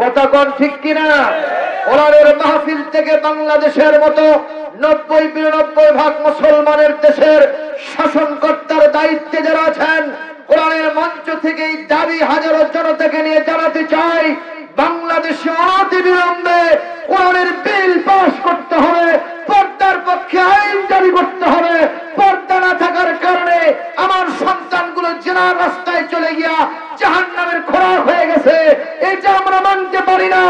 কথা কোন ঠিক কিনা? কোরআনের মাহফিল থেকে বাংলাদেশের মতো 90-92% মুসলমানের দেশের শাসনকর্তার দায়িত্বে যারা আছেন, কোরআনের মঞ্চ থেকে এই দাবি হাজারো জনতাকে নিয়ে জানাতে চাই, বাংলাদেশে অনতিবিলম্বে কোরআনের বিল পাস করতে হবে, পর্দার পক্ষে আইন জারি করতে হবে। পর্দা না থাকার কারণে আমার সন্তানগুলো জেনার রাস্তায় চলে গিয়া জাহান্নামের খোরাক হয়ে গেছে, এটা আমরা মানতে পারি না।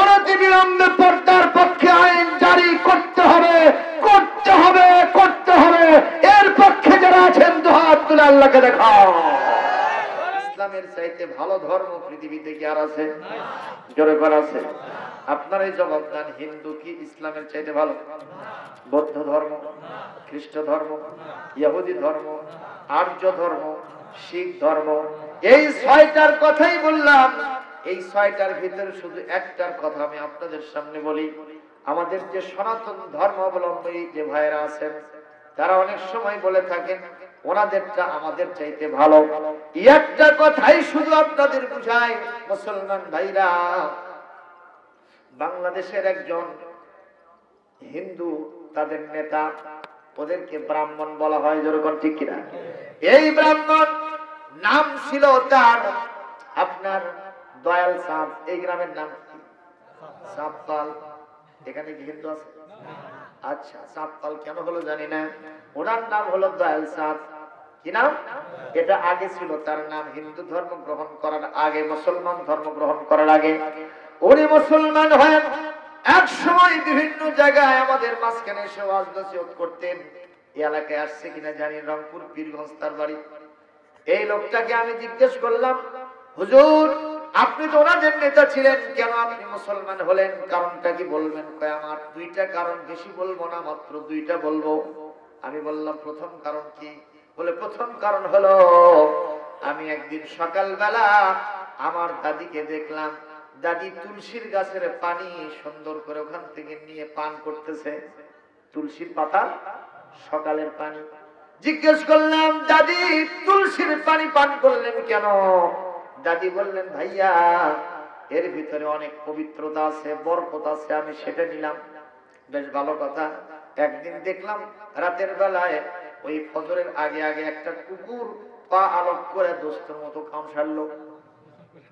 অনতিবিলম্বে পর্দার পক্ষে আইন জারি করতে হবে, করতে হবে, করতে হবে। এর পক্ষে যারা আছেন দুহাত তুলে আল্লাহকে দেখাও। ইসলামের চাইতে ভালো ধর্ম পৃথিবীতে কি আর আছে? জোরে করে আছে? আপনারাই জবাব দেন, হিন্দু কি ইসলামের চাইতে ভালো? বৌদ্ধ ধর্ম, খ্রিস্ট ধর্ম, ইহুদি ধর্ম, আর্য ধর্ম, শিখ ধর্ম, এই 6টার কথাই বললাম। এই 6টার ভিতরে শুধু একটার কথা আমি আপনাদের সামনে বলি। আমাদের যে সনাতন ধর্মাবলম্বী যে ভাইরা আছেন, তারা অনেক সময় বলে থাকেন ওনাদেরটা আমাদের চাইতে ভালো। একটা কথাই শুধু আপনাদের বুঝায়, মুসলমান ভাইরা, বাংলাদেশের একজন হিন্দু তাদের নেতা, ওদেরকে ব্রাহ্মণ বলা হয়, যেরকম ঠিক কিনা? এই ব্রাহ্মণ নাম ছিল তার আপনার দয়াল সাপ। এই গ্রামের নাম কি? সাপপাল। এখানে কি হিন্দু আছে? আচ্ছা, সাপপাল কেন হলো জানি না, ওনার নাম হলো দয়াল সাপ। কি নাম? এটা আগে ছিল তার নাম। হিন্দু ধর্ম গ্রহণ করার আগে, মুসলমান ধর্ম গ্রহণ করার আগে উনি মুসলমান হয়ে এক সময় বিভিন্ন জায়গায় আমাদের মাঝখানে এসে ওয়াজ নসিহত করতেন। এই এলাকায় আসছে কিনা জানি, রংপুর পীরগঞ্জ তার বাড়ি। এই লোকটাকে আমি জিজ্ঞেস করলাম, হুজুর আপনি তো ওনাদের নেতা ছিলেন, কেন আপনি মুসলমান হলেন? কারণটা কি বলবেন? কয় আমার 2টা কারণ, বেশি বলবো না, মাত্র 2টা বলবো। আমি বললাম প্রথম কারণ কি? বলে প্রথম কারণ হলো আমি একদিন সকালবেলা আমার দাদিকে দেখলাম, দাদি তুলসীর গাছের পানি সুন্দর করে ওখান থেকে নিয়ে পান করতেছে, তুলসীর পাতা, সকালের পানি। জিজ্ঞেস করলাম, দাদি তুলসীর পানি পান করলেন কেন? দাদি বললেন, ভাইয়া এর ভিতরে অনেক পবিত্রতা আছে, বরকত আছে, আমি সেটা নিলাম। বেশ ভালো কথা। একদিন দেখলাম রাতের বেলায় ওই ফজরের আগে আগে একটা কুকুর পা আলোক করে দোস্তের মতো কাম সারলো।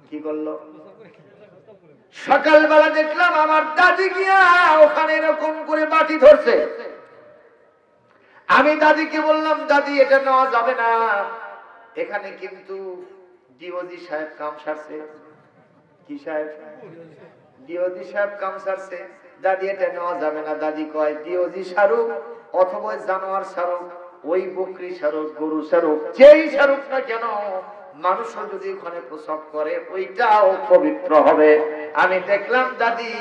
কি করলো? সকালবেলা দেখলাম আমার দাদি গিয়া ওখানে এরকম করে বাটি ধরছে। আমি দাদিকে বললাম, দাদি এটা নেওয়া যাবে না, এখানে কিন্তু ডিওজি সাহেব কাম সারছে। কি সাহেব? ডিওজি সাহেব কাম সারছে। দাদি এটা নেওয়া যাবে না। দাদি কয়, ডিওজি সারুক অথবা জানোয়ার সারুক, ওই বকরি সারুক, গরু সারুক, যেই সারুক না কেন, মানুষও যদি ওখানে প্রসব করে ওইটাও পবিত্র হবে। আমি দেখলাম দাদি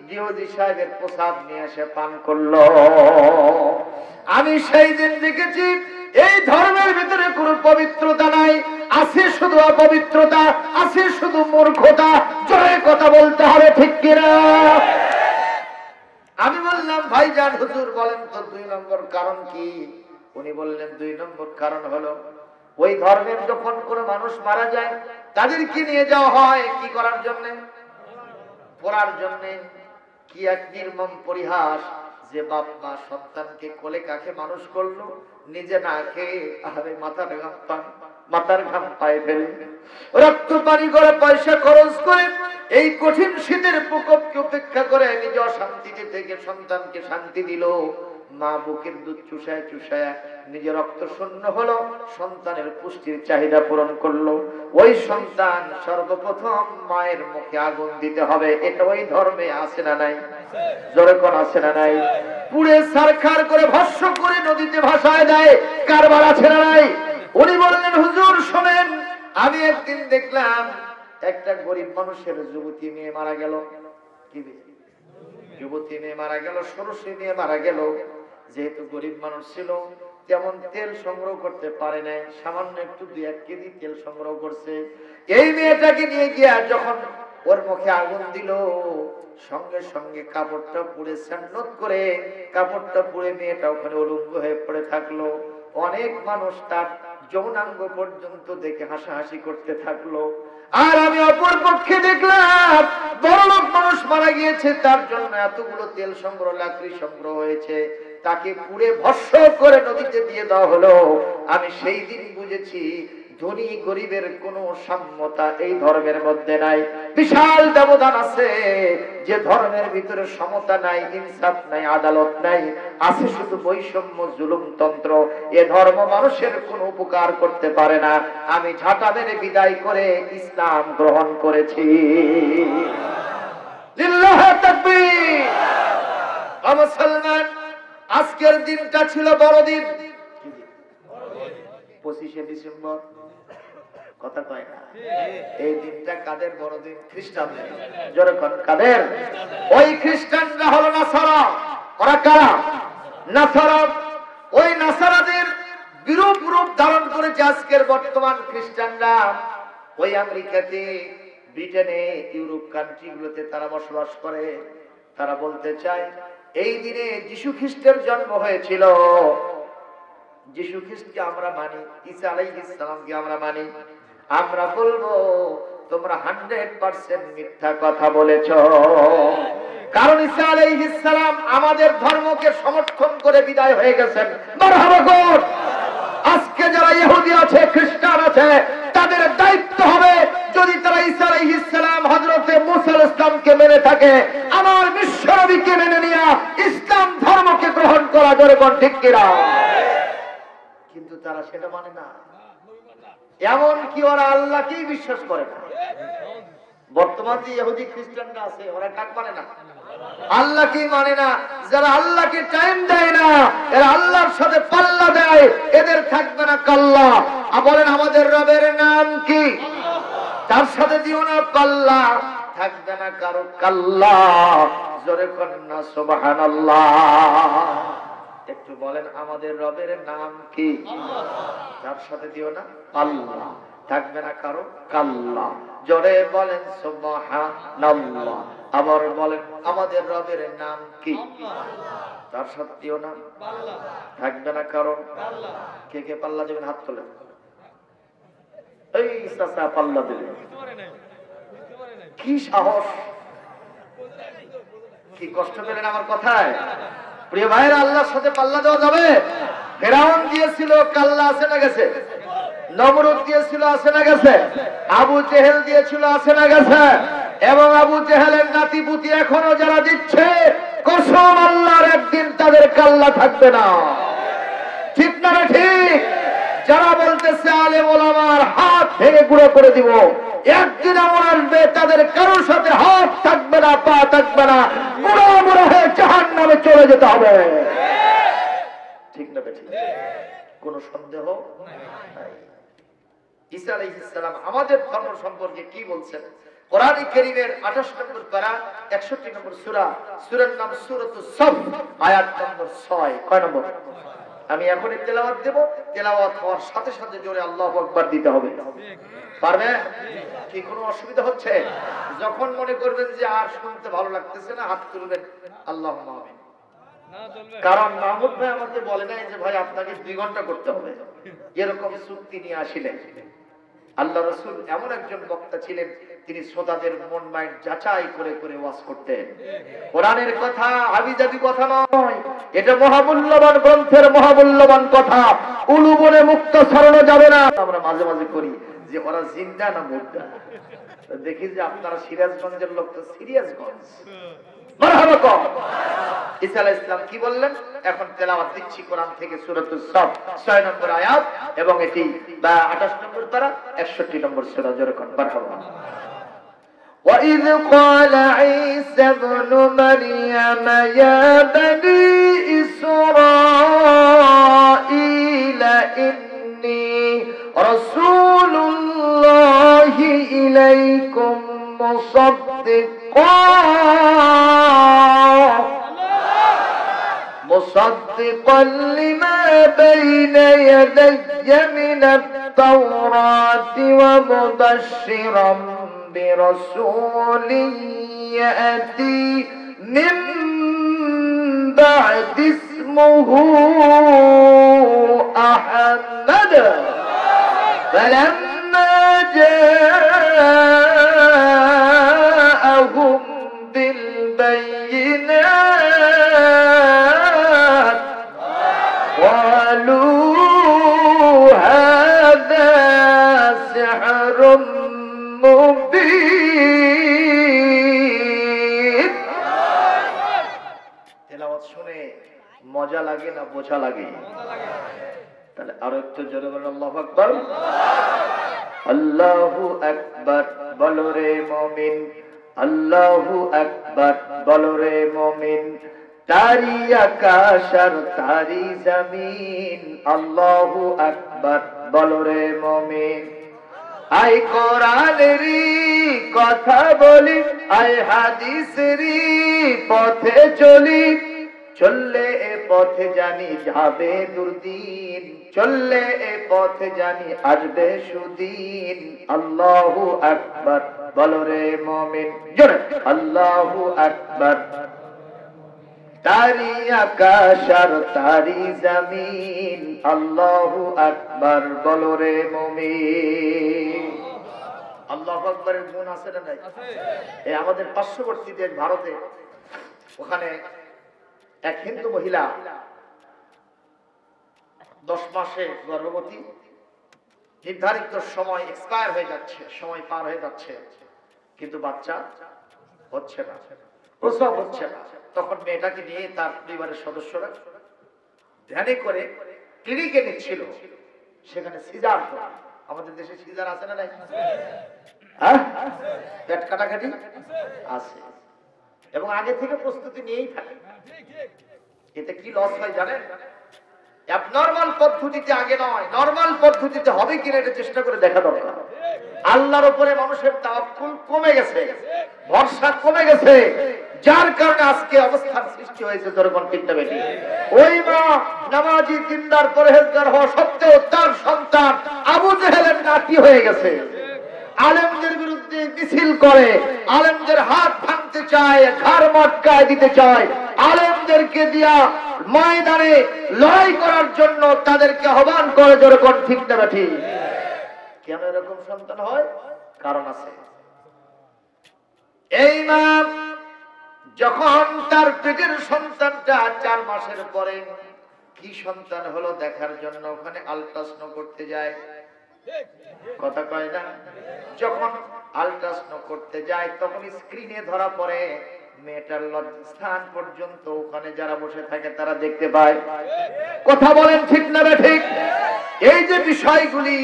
ডিওজি সাহেবের প্রসাদ নিয়ে এসে পান করলো। আমি সেই দিন দেখেছি এই ধর্মের ভিতরে কোনো পবিত্রতা নাই, আছে শুধু অপবিত্রতা, আছে শুধু মূর্খতা। জোরে কথা বলতে হবে, ঠিক কিনা? আমি বললাম, ভাইজান হুজুর বলেন তো 2 নম্বর কারণ কি? উনি বললেন 2 নম্বর কারণ হলো ওই ধর্মের যখন কোনো মানুষ মারা যায় তাদেরকে নিয়ে যাওয়া হয় কি করার জন্য? পড়ার জন্য। কি এক নির্মম পরিহাস যে বাপ মা সন্তানকে কোলে কাকে মানুষ করলো, নিজে না খেয়ে আরে মাথার ঘাম পায়ে ফেলে রক্ত পানি করে পয়সা খরচ করে এই কঠিন শীতের প্রকোপকে উপেক্ষা করে নিজে অশান্তিতে থেকে সন্তানকে শান্তি দিল। মা বুকের দুধ চুষায় চুষায় নিজে রক্ত শূন্য হলো, সন্তানের পুষ্টির চাহিদা পূরণ করলো। ওই সন্তান সর্বপ্রথম মায়ের মুখে আগুন দিতে হবে। এটা ওই ধর্মে আছে না নাই? জোরে কোন আছে না নাই? পুড়ে ছারখার করে ভস্ম করে নদীতে ভাসায় দেয়, কারবার আছে না নাই? উনি বললেন, হুজুর শোনেন, আমি একদিন দেখলাম একটা গরিব মানুষের যুবতী মেয়ে মারা গেল। কি যুবতী মেয়ে মারা গেল, ষোড়শী মেয়ে মারা গেল। যেহেতু গরিব মানুষ ছিল, তেমন তেল সংগ্রহ করতে পারে নাই, সামান্য একটু 2-1 কেজি তেল সংগ্রহ করছে। এই মেয়েটাকে নিয়ে গিয়া যখন ওর মুখে আগুন দিল, সঙ্গে সঙ্গে কাপড়টা পুড়ে সান্নত করে কাপড়টা পুড়ে মেয়েটা ওখানে উলঙ্গ হয়ে পড়ে থাকলো। অনেক মানুষ তার যৌনাঙ্গ পর্যন্ত দেখে হাসাহাসি করতে থাকলো। আর আমি অপর পক্ষে দেখলাম বড় মারা গিয়েছে, তার জন্য এতগুলো তেল সংগ্রহ, লাকড়ি সংগ্রহ হয়েছে, তাকে পুড়ে ভস্ম করে নদীতে দিয়ে দেওয়া হলো। আমি সেই দিন বুঝেছি ধনী গরিবের কোনো সাম্যতা এই ধর্মের মধ্যে নাই। বিশাল ব্যবধান আছে, যে ধর্মের ভিতরে সমতা নাই, ইনসাফ নাই, আদালত নাই, আছে শুধু বৈষম্য, জুলুমতন্ত্র। এ ধর্ম মানুষের কোনো উপকার করতে পারে না। আমি ঝাঁটা মেরে বিদায় করে ইসলাম গ্রহণ করেছি। লিল্লাহি তাকবীর। মুসলমান, আজকের দিনটা ছিল বড়দিন। 25শে ডিসেম্বর, কথা কয় না? এই দিনটা কাদের বড়দিন? খ্রিস্টানদের। জোরে কোন কাদের? ওই খ্রিস্টানরা হলো নাসারা। ওরা কারা? নাসারা। ওই নাসারাদের বিরূপ রূপ ধারণ করেছে আজকের বর্তমান খ্রিস্টানরা। ওই আমেরিকাতে, ব্রিটেনে, ইউরোপ কান্ট্রিগুলোতে তারা বসবাস করে। তারা বলতে চায় এই দিনে যীশু খ্রিস্টের জন্ম হয়েছিল। যীশু খ্রিস্টকে আমরা মানি, ঈসা আলাইহিস সালামকে আমরা মানি। আমরা বলবো তোমরা 100% মিথ্যা কথা বলেছ। কারণ ঈসা আলাইহিস সালাম আমাদের ধর্মকে সমর্থন করে বিদায় হয়ে গেছেন। মারহাবা গো। আজকে যারা ইহুদি আছে, খ্রিস্টান আছে, তাদের দায়িত্ব হবে, যদি তারা ঈসা আলাইহিস সালাম, হযরতে মুসা আলাইহিস সালামকে মেনে থাকে, আমার বিশ্বনবীকে মেনে নিয়া ইসলাম ধর্মকে গ্রহণ করা। জোরে কোন ঠিক কিনা? কিন্তু তারা সেটা মানে না। এমন কি ওরা আল্লাহকেই বিশ্বাস করে না। বর্তমান যে ইহুদি খ্রিস্টানরা আছে, ওরা কাক মানে না? আল্লাহকেই মানে না। যারা আল্লাহকে টাইম দেয় না, এরা আল্লাহর সাথে পাল্লা দেয়, এদের থাকবে না কাল্লা। বলেন আমাদের রবের নাম কি? তার সাথে দিও না পাল্লা, থাকবে না কারো কাল্লা। জোরে কন্যা সুবহানাল্লাহ। একটু বলেন আমাদের রবের নাম কি? তার সাথে দিও না পাল্লা, থাকবে না কারো কাল্লা। জোরে বলেন সুবহানাল্লাহ। আবার বলেন আমাদের রবের নাম কি? তার সাথে দিও না পাল্লা, থাকবে না কারো কাল্লা। কে কে পাল্লা দেবেন? হাত তোলেন। এই চাচা পাল্লা দিলেন, কি সাহস! কি কষ্ট পেলেন আমার কথায়? প্রিয় ভাইরা, আল্লাহর সাথে পাল্লা দেওয়া যাবে? ফেরাউন দিয়েছিল, কাল্লা আছে না গেছে? নমরুদ দিয়েছিল, আছে না গেছে? আবু জেহেল দিয়েছিল, আছে না গেছে? এবং আবু জেহেলের নাতিপুতি এখনো যারা দিচ্ছে, কসম আল্লাহর, একদিন তাদের কাল্লা থাকবে না। ঠিক না ঠিক? যারা বলতেছে আলেম ওলামার হাত ভেঙে গুঁড়ো করে দিব, একদিন এমন আসবে তাদের কারোর সাথে হাত থাকবে না, পা থাকবে না, গুঁড়ো গুঁড়ো হয়ে জাহান্নামে চলে যেতে হবে। ঠিক না ঠিক? কোন সন্দেহ নাই। ঈসা আলাইহিস সালাম আমাদের ধর্ম সম্পর্কে কি বলছেন? কোরআন কারীমের 28 নম্বর পারা, 61 নম্বর সূরা, সূরার নাম সূরাতুস সফ, আয়াত নম্বর 6। কয় নম্বর? আমি এখনই তেলাওয়াত দেব, তেলাওয়াত হওয়ার সাথে সাথে জোরে আল্লাহু আকবার দিতে হবে। পারবে? কি কোনো অসুবিধা হচ্ছে? যখন মনে করবেন যে আর শুনতে ভালো লাগতেছে না, হাত তুলবেন, আল্লাহুম্মা আমিন। কারণ মাহমুদ ভাই আমাকে বলে নাই যে ভাই আপনাকে 2 ঘন্টা করতে হবে, এরকম চুক্তি নিয়ে আসিলেন। আল্লাহ রাসূল এমন একজন বক্তা ছিলেন, তিনি শ্রোতাদের মন মাইন্ড যাচাই করে করে ওয়াজ করতেন। কোরআনের কথা হাবিজাবি কথা নয়, এটা মহামূল্যবান গ্রন্থের মহামূল্যবান কথা। উলু বলে মুক্ত ছড়ানো যাবে না। আমরা মাঝে মাঝে করি যে ওরা জিন্দা না মুর্দা। দেখি যে আপনারা সিরাজগঞ্জের লোক তো সিরিয়াসগঞ্জ। মারহাবা কও। ঈসা আলাইহিস সালাম কি বললেন? এখন তেলাওয়াত দিচ্ছি কোরআন থেকে সূরাতুস সফ 6 নম্বর আয়াত, এবং এটি 28 নম্বর পারা, 61 নম্বর সূরা। জোরে কোন মারহাবা। وَإِذْ قَالَ عِيسَى ابْنُ مَرْيَمَ يَا بَنِي إِسْرَائِيلَ إِنِّي رَسُولُ اللَّهِ إِلَيْكُمْ مصدقا لما بين يدي من التوراة ومبشرا برسول يأتي من بعد اسمه أحمد فلما جاءهم بالبينات قالوا هذا سحر مبين তেলাওয়াত শুনে মজা লাগে না বোঝা লাগে? তাহলে আরো একটু জোরে বলেন আল্লাহু আকবার। আল্লাহু আকবার বলো রে মুমিন, আল্লাহু আকবার বলো রে মুমিন, তারি আকাশ আর তারি জমিন, আল্লাহু আকবার বলো রে মুমিন। আই কোরআনেরই কথা বলি, আই হাদিসেরই পথে চলি, চললে এ পথে জানি যাবে দুর্দিন, চললে এ পথে জানি আসবে সুদিন, আল্লাহু আকবার বলো রে মুমিন, জোরে আল্লাহু আকবার। তারি আকাশ আর তারি জমিন, আল্লাহু আকবার বলো রে মুমিন। আল্লাহু আকবারের গুণ আছে না নাই? এই আমাদের পার্শ্ববর্তী দেশ ভারতে, ওখানে এক হিন্দু মহিলা 10 মাসে গর্ভবতী, নির্ধারিত সময় এক্সপায়ার হয়ে যাচ্ছে, সময় পার হয়ে যাচ্ছে, কিন্তু বাচ্চা হচ্ছে না, প্রসব হচ্ছে না। তখন মেয়েটাকে নিয়ে তার পরিবারের সদস্যরা ধ্যানে করে ক্লিনিকে নিচ্ছিল, সেখানে সিজার। আমাদের দেশে সিজার আছে না নাই? হ্যাঁ, পেট কাটাকাটি আছে, এবং আগে থেকে প্রস্তুতি নিয়েই থাকে। এতে কি লস হয় জানেন? অ্যাবনরমাল পদ্ধতিতে আগে নয়, নরমাল পদ্ধতিতে হবে কিনা এটা চেষ্টা করে দেখা দরকার। আল্লাহর উপরে মানুষের তাওয়াক্কুল কমে গেছে, ভরসা কমে গেছে, যার কারণে আজকে অবস্থার সৃষ্টি হয়েছে। দরকার ঠিক না বেশি? ওই মা নামাজি দিনদার পরহেজগার হওয়া সত্ত্বেও তার সন্তান আবু জেহেলের নাতি হয়ে গেছে, আলেমদের বিরুদ্ধে মিছিল করে, আলেমদের হাত ভাঙতে চায়, ঘাড় মটকায় দিতে চায়, আলেমদেরকে দিয়া ময়দানে লড়াই করার জন্য তাদেরকে আহ্বান করে। যেরকম ঠিক না ঠিক? কেন এরকম সন্তান হয়? কারণ আছে। এই মা যখন তার পেটের সন্তানটা 4 মাসের পরে কি সন্তান হলো দেখার জন্য ওখানে আল্ট্রাসাউন্ড করতে যায়, কথা কয় না? যখন আল্ট্রাসাউন্ড করতে যায় তখন স্ক্রিনে ধরা পড়ে মেয়েটার লজ্জাস্থান পর্যন্ত ওখানে যারা বসে থাকে তারা দেখতে পায়। কথা বলেন ঠিক না ঠিক? এই যে বিষয়গুলি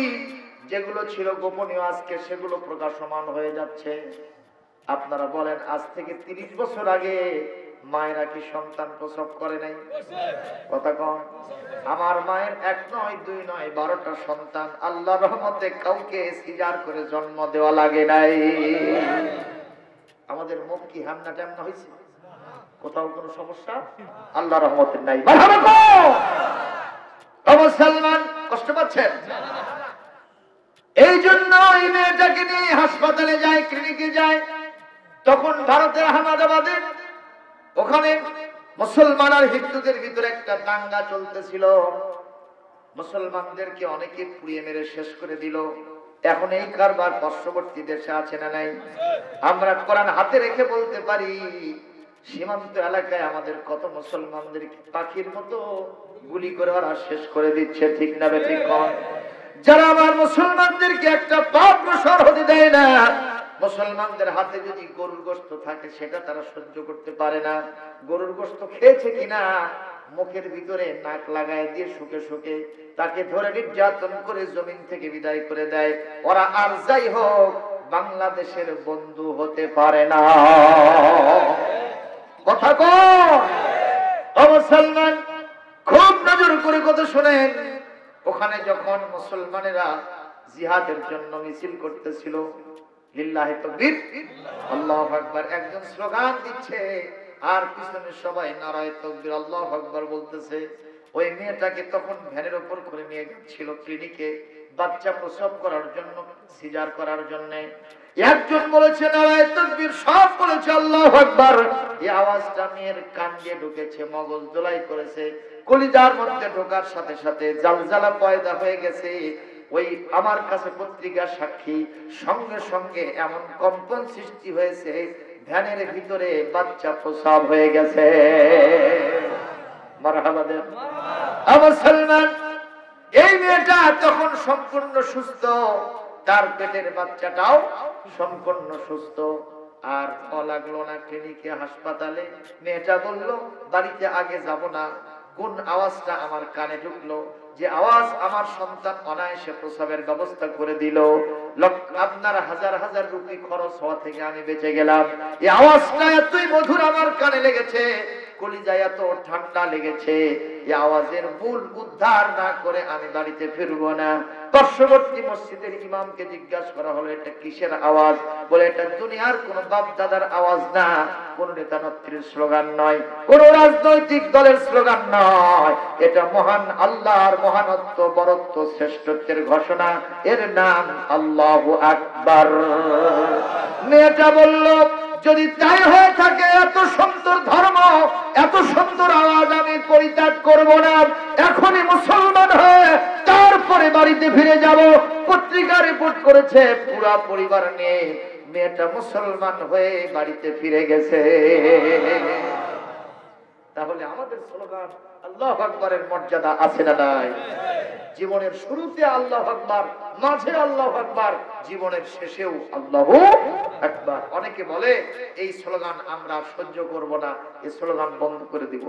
যেগুলো ছিল গোপনীয় আজকে সেগুলো প্রকাশমান হয়ে যাচ্ছে। আপনারা বলেন আজ থেকে 30 বছর আগে মায়েরা কি সন্তান প্রসব করে নাই? কথা কন। আমার মায়ের 1 নয় 2 নয় 12টা সন্তান, আল্লাহর রহমতে কাউকে সিজার করে জন্ম দেওয়া লাগে নাই। আমাদের মুখ কি হামনা টামনা হয়েছে? কোথাও কোনো সমস্যা আল্লাহর রহমতে নাই। মুসলমান কষ্ট পাচ্ছেন? এই জন্য এই মেয়েটাকে নিয়ে হাসপাতালে যায়, ক্লিনিকে যায়। তখন ভারতের আহমেদাবাদে ওখানে মুসলমান আর হিন্দুদের ভিতরে একটা দাঙ্গা চলতেছিল। মুসলমানদেরকে অনেকে পুড়িয়ে মেরে শেষ করে দিল। এখন এই কারবার পার্শ্ববর্তী দেশে আছে না নাই? আমরা কোরআন হাতে রেখে বলতে পারি সীমান্ত এলাকায় আমাদের কত মুসলমানদেরকে পাখির মতো গুলি করে ওরা শেষ করে দিচ্ছে। ঠিক না ঠিক? যারা আমার মুসলমানদেরকে একটা পা প্রসার হতে দেয় না, মুসলমানদের হাতে যদি গরুর গোশত থাকে সেটা তারা সহ্য করতে পারে না। গরুর গোশত খেয়েছে কিনা মুখের ভিতরে নাক লাগায় দিয়ে শুকে শুকে তাকে ধরে নির্যাতন করে জমিন থেকে বিদায় করে দেয়। ওরা আর যাই হোক বাংলাদেশের বন্ধু হতে পারে না। কথা কন মুসলমান, খুব নজর করে কথা শোনেন। ওখানে যখন মুসলমানেরা জিহাদের জন্য মিছিল করতেছিল, লিল্লাহি তাকবীর, আল্লাহু আকবার, একজন স্লোগান দিচ্ছে আর পিছনে সবাই নারায়ে তাকবীর আল্লাহু আকবার বলতেছে। ওই মেয়েটাকে তখন ভ্যানের উপর করে নিয়ে যাচ্ছিল ক্লিনিকে বাচ্চা প্রসব করার জন্য, সিজার করার জন্য। একজন বলেছে নারায়ে তাকবীর, সব বলেছে আল্লাহু আকবার। এই আওয়াজটা মেয়ের কান দিয়ে ঢুকেছে, মগজ দোলাই করেছে, কলিজার মধ্যে ঢোকার সাথে সাথে জালজালা পয়দা হয়ে গেছে। ওই আমার কাছে পত্রিকা সাক্ষী, সঙ্গে সঙ্গে এমন কম্পন সৃষ্টি হয়েছে ভ্যানের ভিতরে বাচ্চা প্রসব হয়ে গেছে। মারহাবা দেন। মুসলমান, এই মেয়েটা তখন সম্পূর্ণ সুস্থ, তার পেটের বাচ্চাটাও সম্পূর্ণ সুস্থ। আর লাগলো না ক্লিনিকে, হাসপাতালে। মেয়েটা বলল বাড়িতে আগে যাব না। কোন আওয়াজটা আমার কানে ঢুকলো, যে আওয়াজ আমার সন্তান অনায়াসে প্রসবের ব্যবস্থা করে দিল, আপনার হাজার হাজার রুপি খরচ হওয়া থেকে আমি বেঁচে গেলাম। এই আওয়াজটা এতই মধুর আমার কানে লেগেছে, কলিজায় এত ঠান্ডা লেগেছে, এই আওয়াজের মূল উদ্ধার না করে আমি বাড়িতে ফিরবো না। পার্শ্ববর্তী মসজিদের ইমামকে জিজ্ঞাসা করা হলো এটা কিসের আওয়াজ? বলে এটা দুনিয়ার কোন বাপ দাদার আওয়াজ না, কোন নেতা নেত্রীর স্লোগান নয়, কোন রাজনৈতিক দলের স্লোগান নয়, এটা মহান আল্লাহর মহানত্ব, বরত্ব, শ্রেষ্ঠত্বের ঘোষণা। এর নাম আল্লাহু আকবার। মেয়েটা বলল যদি তাই হয়ে থাকে, এত সুন্দর ধর্ম, এত সুন্দর আওয়াজ আমি পরিত্যাগ করব না। এখনই মুসলমান হয়ে তারপরে বাড়িতে ফিরে যাব। পত্রিকা রিপোর্ট করেছে পুরা পরিবার নিয়ে মেয়েটা মুসলমান হয়ে বাড়িতে ফিরে গেছে। তাহলে আমাদের স্লোগান আল্লাহু আকবারের মর্যাদা আছে না নাই? জীবনের শুরুতে আল্লাহু আকবার, মাঝে আল্লাহু আকবার, জীবনের শেষেও আল্লাহু আকবার। অনেকে বলে এই স্লোগান আমরা সহ্য করব না, এই স্লোগান বন্ধ করে দিব।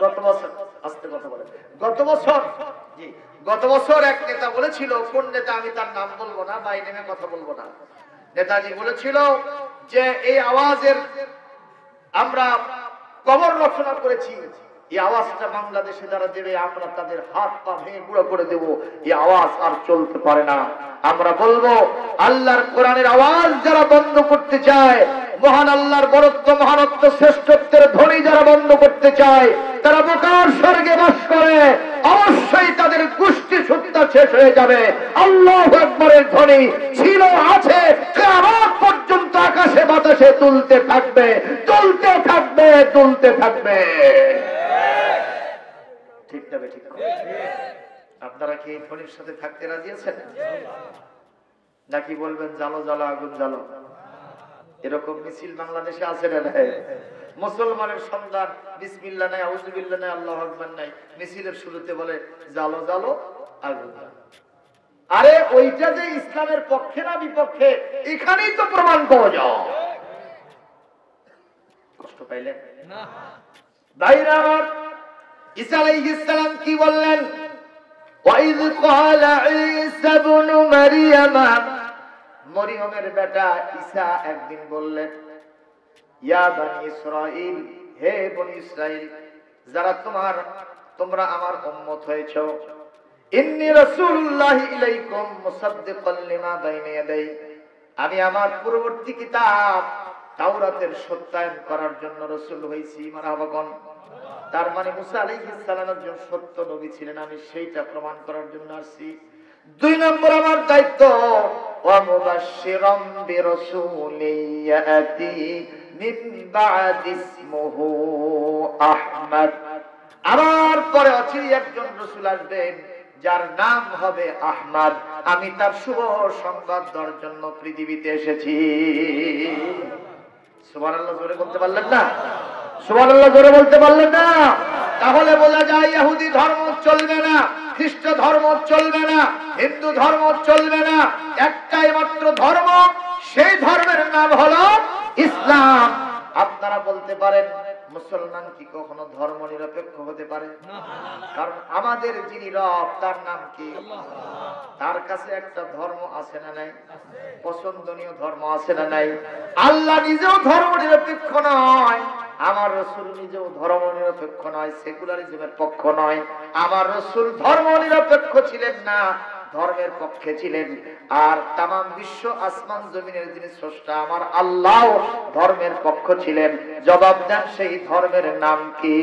গত বছর আস্তে কথা বলে, গত বছর এক নেতা বলেছিল, কোন নেতা আমি তার নাম বলবো না, বাই নেমে কথা বলবো না, নেতাজি বলেছিল যে এই আওয়াজের আমরা কবর রচনা করেছি, এই আওয়াজটা বাংলাদেশে যারা দেবে আমরা তাদের হাত পা ভেঙে গুঁড়ো করে দেব। এই আওয়াজ আর চলতে পারে না। আমরা বলবো আল্লাহর কোরআনের আওয়াজ যারা বন্ধ করতে চায়, মহান আল্লাহর বরত্ব, মহানত্ব, শ্রেষ্ঠত্বের ধ্বনি যারা বন্ধ করতে চায়, তারা বোকার স্বর্গে বাস করে, অবশ্যই তাদের গোষ্ঠী সত্তা শেষ হয়ে যাবে। আল্লাহু আকবারের ধ্বনি ছিল, আছে, কিয়ামত পর্যন্ত আকাশে বাতাসে তুলতে থাকবে, তুলতে থাকবে, তুলতে থাকবে। ঠিক তবে ঠিক আপনারা কি এই ধ্বনির সাথে থাকতে রাজি আছেন? নাকি বলবেন জালো জালো আগুন জালো? এরকম মিছিল বাংলাদেশে আছে না? মুসলমানের সন্তান বিসমিল্লাহ নাই, আউযুবিল্লাহ নাই, আল্লাহু আকবার নাই, মিছিলের শুরুতে বলে জালো জালো আগুন জালো। আরে ওইটা যে ইসলামের পক্ষে না বিপক্ষে, এখানেই তো প্রমাণ পাওয়া যায়। কষ্ট পাইলেন না? ভাইরা আমার, ঈসা আলাইহিস সালাম কি বললেন? ওয়াইদ ক্বালা ঈসা ইবনু মারইয়াম, মরিয়মের বেটা ঈসা একদিন বললেন, ইয়া বনি ইসরাঈল, হে বনি ইসরাঈল, যারা তোমরা আমার উম্মত হয়েছো, ইন্নী রাসূলুল্লাহি ইলাইকুম মুসাদ্দিকাল লিমা বাইনা ইয়াদাই, আমি আমার পূর্ববর্তী কিতাব তাওরাতের সত্যায়ন করার জন্য রাসূল হইছি। মারহাবা কোন? তার মানে মুসা আলাইহিস সালাম একজন সত্য নবী ছিলেন, আমি সেইটা প্রমাণ করার জন্য আসছি। 2 নম্বর আমার দায়িত্ব, ওয়া মুবাশশিরাম বিরাসূলিন ইয়াতি মিন বা'দি ইসমুহু আহমদ, আমার পরে অচিরেই একজন রাসূল আসবেন যার নাম হবে আহমদ, আমি তার শুভ সংবাদ দেওয়ার জন্য পৃথিবীতে এসেছি। সুবহানাল্লাহ, জোরে বলতে পারলেন না? সুবহানাল্লাহ, জোরে বলতে পারলেন না? তাহলে বোঝা যায় ইহুদি ধর্ম চলবে না, খ্রিস্ট ধর্ম চলবে না, হিন্দু ধর্ম চলবে না, একটাই মাত্র ধর্ম, সেই ধর্মের নাম হলো ইসলাম। আপনারা বলতে পারেন মুসলমান কি কখনো ধর্ম নিরপেক্ষ হতে পারে? কারণ আমাদের যিনি রব তার নাম কি? তার কাছে একটা ধর্ম আছে না নাই? পছন্দনীয় ধর্ম আছে না নাই? আল্লাহ নিজেও ধর্ম নিরপেক্ষ নয়, আমার রাসূল নিজেও ধর্ম নিরপেক্ষ নয়, সেকুলারিজমের পক্ষ নয়। আমার রাসূল ধর্ম নিরপেক্ষ ছিলেন না, ধর্মের পক্ষে ছিলেন। আর তামাম বিশ্ব আসমান জমিনের যিনি স্রষ্টা আমার আল্লাহ ধর্মের পক্ষ ছিলেন। জবাব দেন সেই ধর্মের নাম কি?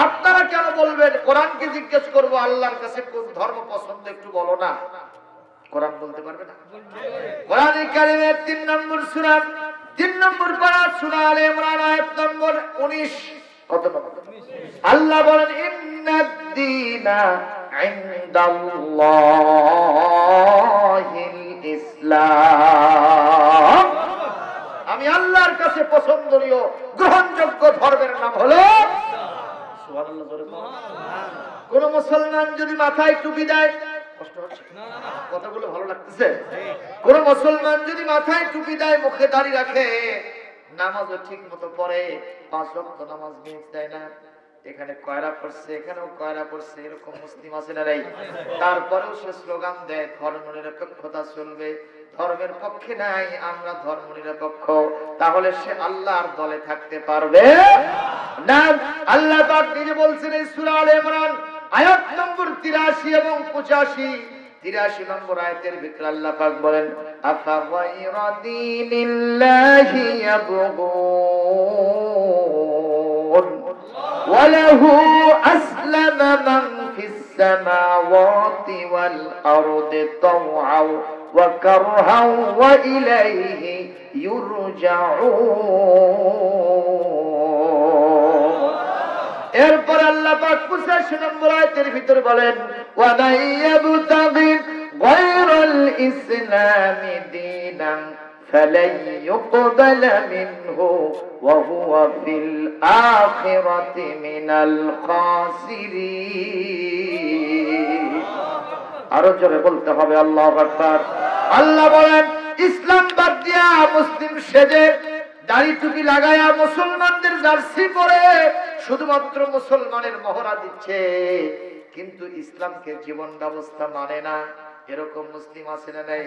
আপনারা কেন বলবেন? কোরআনকে জিজ্ঞেস করবো আল্লাহর কাছে কোন ধর্ম পছন্দ একটু বলো না, কোরআন বলতে পারবে না? কোরআনে কারিমের 3 নম্বর সূরা, 3 নম্বর পারা সূরা আলে ইমরান আয়াত নম্বর 19, কত নম্বর? আল্লাহ বলেন ইন্নাদ-দীনা ইনদাল্লাহিল ইসলাম, আমি আল্লাহর কাছে পছন্দনীয় গ্রহণযোগ্য ধর্মের নাম হলো সুবহানাল্লাহ। জোরে বলুন। কোন মুসলমান যদি মাথায় টুপি দেয়, কষ্ট হচ্ছে কথাগুলো ভালো লাগতেছে? কোন মুসলমান যদি মাথায় টুপি দেয়, মুখে দাড়ি রাখে, নামাজও ঠিক মতো পড়ে, 5 ওয়াক্ত নামাজ মিস দেয় না, এখানে কয়রা পড়ছে, এখানেও কয়রা পড়ছে, এরকম মুসলিম আছে না নাই? তারপরেও সে স্লোগান দেয় ধর্ম নিরপেক্ষতা চলবে, ধর্মের পক্ষে নাই, আমরা ধর্ম নিরপেক্ষ, তাহলে সে আল্লাহর দলে থাকতে পারবে না। আল্লাহ পাক নিজে বলছেন এই সূরা আলে ইমরান আয়াত নম্বর 83 এবং 85, 83 নম্বর আয়াতের ভিতরে আল্লাহ পাক বলেন আফা গায়রা দীনিল্লাহি ইয়াবগুন ওয়া লাহু আসলামা মান ফিস সামাওয়াতি ওয়াল আরদি তাওআন ওয়া কারহান ওয়া ইলাইহি ইউরজাউন। এরপর আল্লাহ পাক 85 নম্বর আয়াতের ভিতরে বলেন ওয়া মাইয়াবতাগি গায়রাল ইসলামি দীনান ফালাই ইউকবালা মিনহু ওয়া হুয়া ফিল আখিরাতি মিনাল খাসিরিন। আরো জোরে বলতে হবে আল্লাহু আকবার। আল্লাহ বলেন ইসলাম বাদ দিয়া মুসলিম সেজে দাড়ি টুপি লাগায়া মুসলমানদের জার্সি পরে শুধুমাত্র মুসলমানের মহড়া দিচ্ছে, কিন্তু ইসলামকে জীবন ব্যবস্থা মানে না, এরকম মুসলিম আছে না নাই?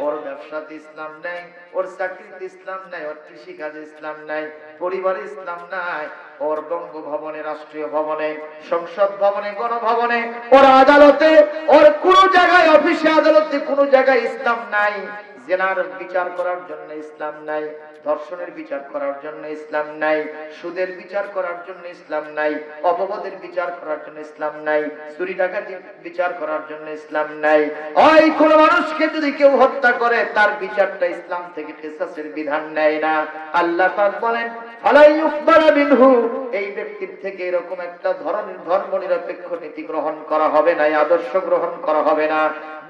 ওর ব্যবসাতে ইসলাম নাই, ওর চাকরিতে ইসলাম নাই, ওর কৃষিকাজে ইসলাম নাই, পরিবারে ইসলাম নাই, ওর বঙ্গভবনে, রাষ্ট্রীয় ভবনে, সংসদ ভবনে, গণভবনে, ওর আদালতে, ওর কোন জায়গায়, অফিসে আদালতে কোন জায়গায় ইসলাম নাই। জেনার বিচার করার জন্য ইসলাম নাই, ধর্ষণের বিচার করার জন্য ইসলাম নাই, সুদের বিচার করার জন্য ইসলাম নাই, অপবাদের বিচার করার জন্য ইসলাম নাই, চুরি ডাকাতির বিচার করার জন্য ইসলাম নাই। ওই কোন মানুষকে যদি কেউ হত্যা করে তার বিচারটা ইসলাম থেকে কিসাসের বিধান নেয় না। আল্লাহ পাক বলেন ফালাই ইউকবালা মিনহু, এই ব্যক্তির থেকে এরকম একটা ধরনের ধর্ম নিরপেক্ষ নীতি গ্রহণ করা হবে না, আদর্শ গ্রহণ করা হবে না,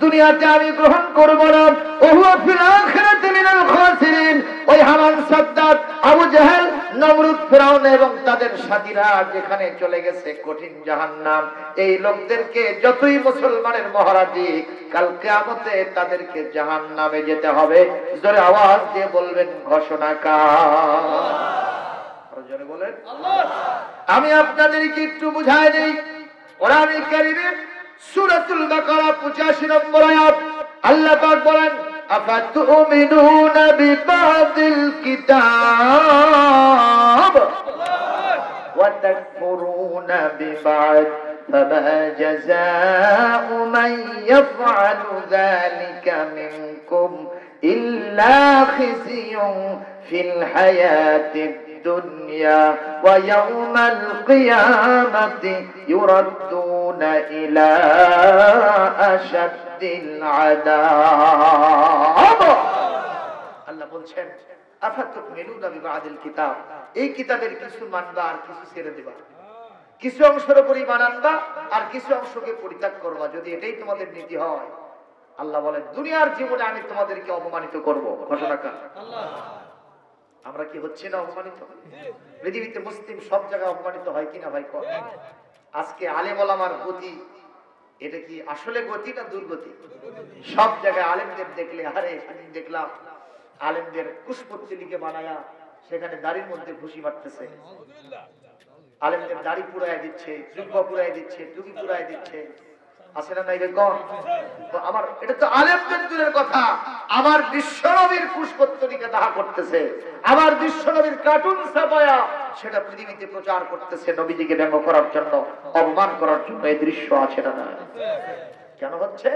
দুনিয়াতে আমি গ্রহণ করব না। ওহুয়া ফিল আখিরাতি মিনাল খাসিরিন। ওই হামান, সাদ্দাত, আবু জাহেল, নমরুদ, ফিরাউন এবং তাদের সাথীরা যেখানে চলে গেছে কঠিন জাহান্নাম, এই লোকদেরকে যতই মুসলমানের মহড়া দিক, কাল কিয়ামতে তাদেরকে জাহান্নামে যেতে হবে। জোরে আওয়াজ দিয়ে বলবেন ঘোষণা কার? আরো জোরে বলেন আল্লাহ। আমি আপনাদেরকে একটু বুঝাই দেই। কোরআন কারীমের সূরাতুল বাকারা 85 নম্বর আয়াত আল্লাহ পাক বলেন আফাতুমিনুনা বিবাদিল কিতাব ওয়া তাকফুরুনা বিবাদ ফামা জাযাউ মান ইয়াফআলু যালিকা মিনকুম ইল্লা খিzyun ফিল হায়াতিদ দুনিয়া ওয়া ইয়াউমাল কিয়ামাতি ইউরাদ্দুনা ইলা আশাদ্দিল আযাব। আল্লাহ বলছেন আফাতুমিনুনা বিবাদিল কিতাব, এই কিতাবের কিছু মানবা আর কিছু ছেড়ে দিবা, কিছু অংশের উপরই মানবা আর কিছু অংশকে পরিত্যাগ করবা, যদি এটাই তোমাদের নীতি হয়। আল্লাহ বলেন দুনিয়ার জীবনে আমি তোমাদেরকে অপমানিত করব। ঘোষণা কার? আল্লাহ। আমরা কি হচ্ছে না অপমানিত? পৃথিবীতে মুসলিম সব জায়গায় অপমানিত হয় কিনা ভাই? আজকে আলেম ওলামার গতি, এটা কি আসলে গতি না দুর্গতি? সব জায়গায় আলেমদের দেখলে, আরে দেখলাম আলেমদের কুশপত্তি লিখে বানায়া সেখানে দাড়ির মধ্যে ঘুষি মারতেছে, আলেমদের দাড়ি পুরাই দিচ্ছে, জুব্বা পুরাই দিচ্ছে, টুপি পুরাই দিচ্ছে, আছে না নাই? আমার এটা তো আলেমদের দূরের কথা, আমার বিশ্বনবীর কুশপত্তরিকা দাহা করতেছে, আমার বিশ্বনবীর কার্টুন ছাপায়া সেটা পৃথিবীতে প্রচার করতেছে নবীজিকে ব্যঙ্গ করার জন্য, অপমান করার জন্য। এই দৃশ্য আছে না? কেন হচ্ছে?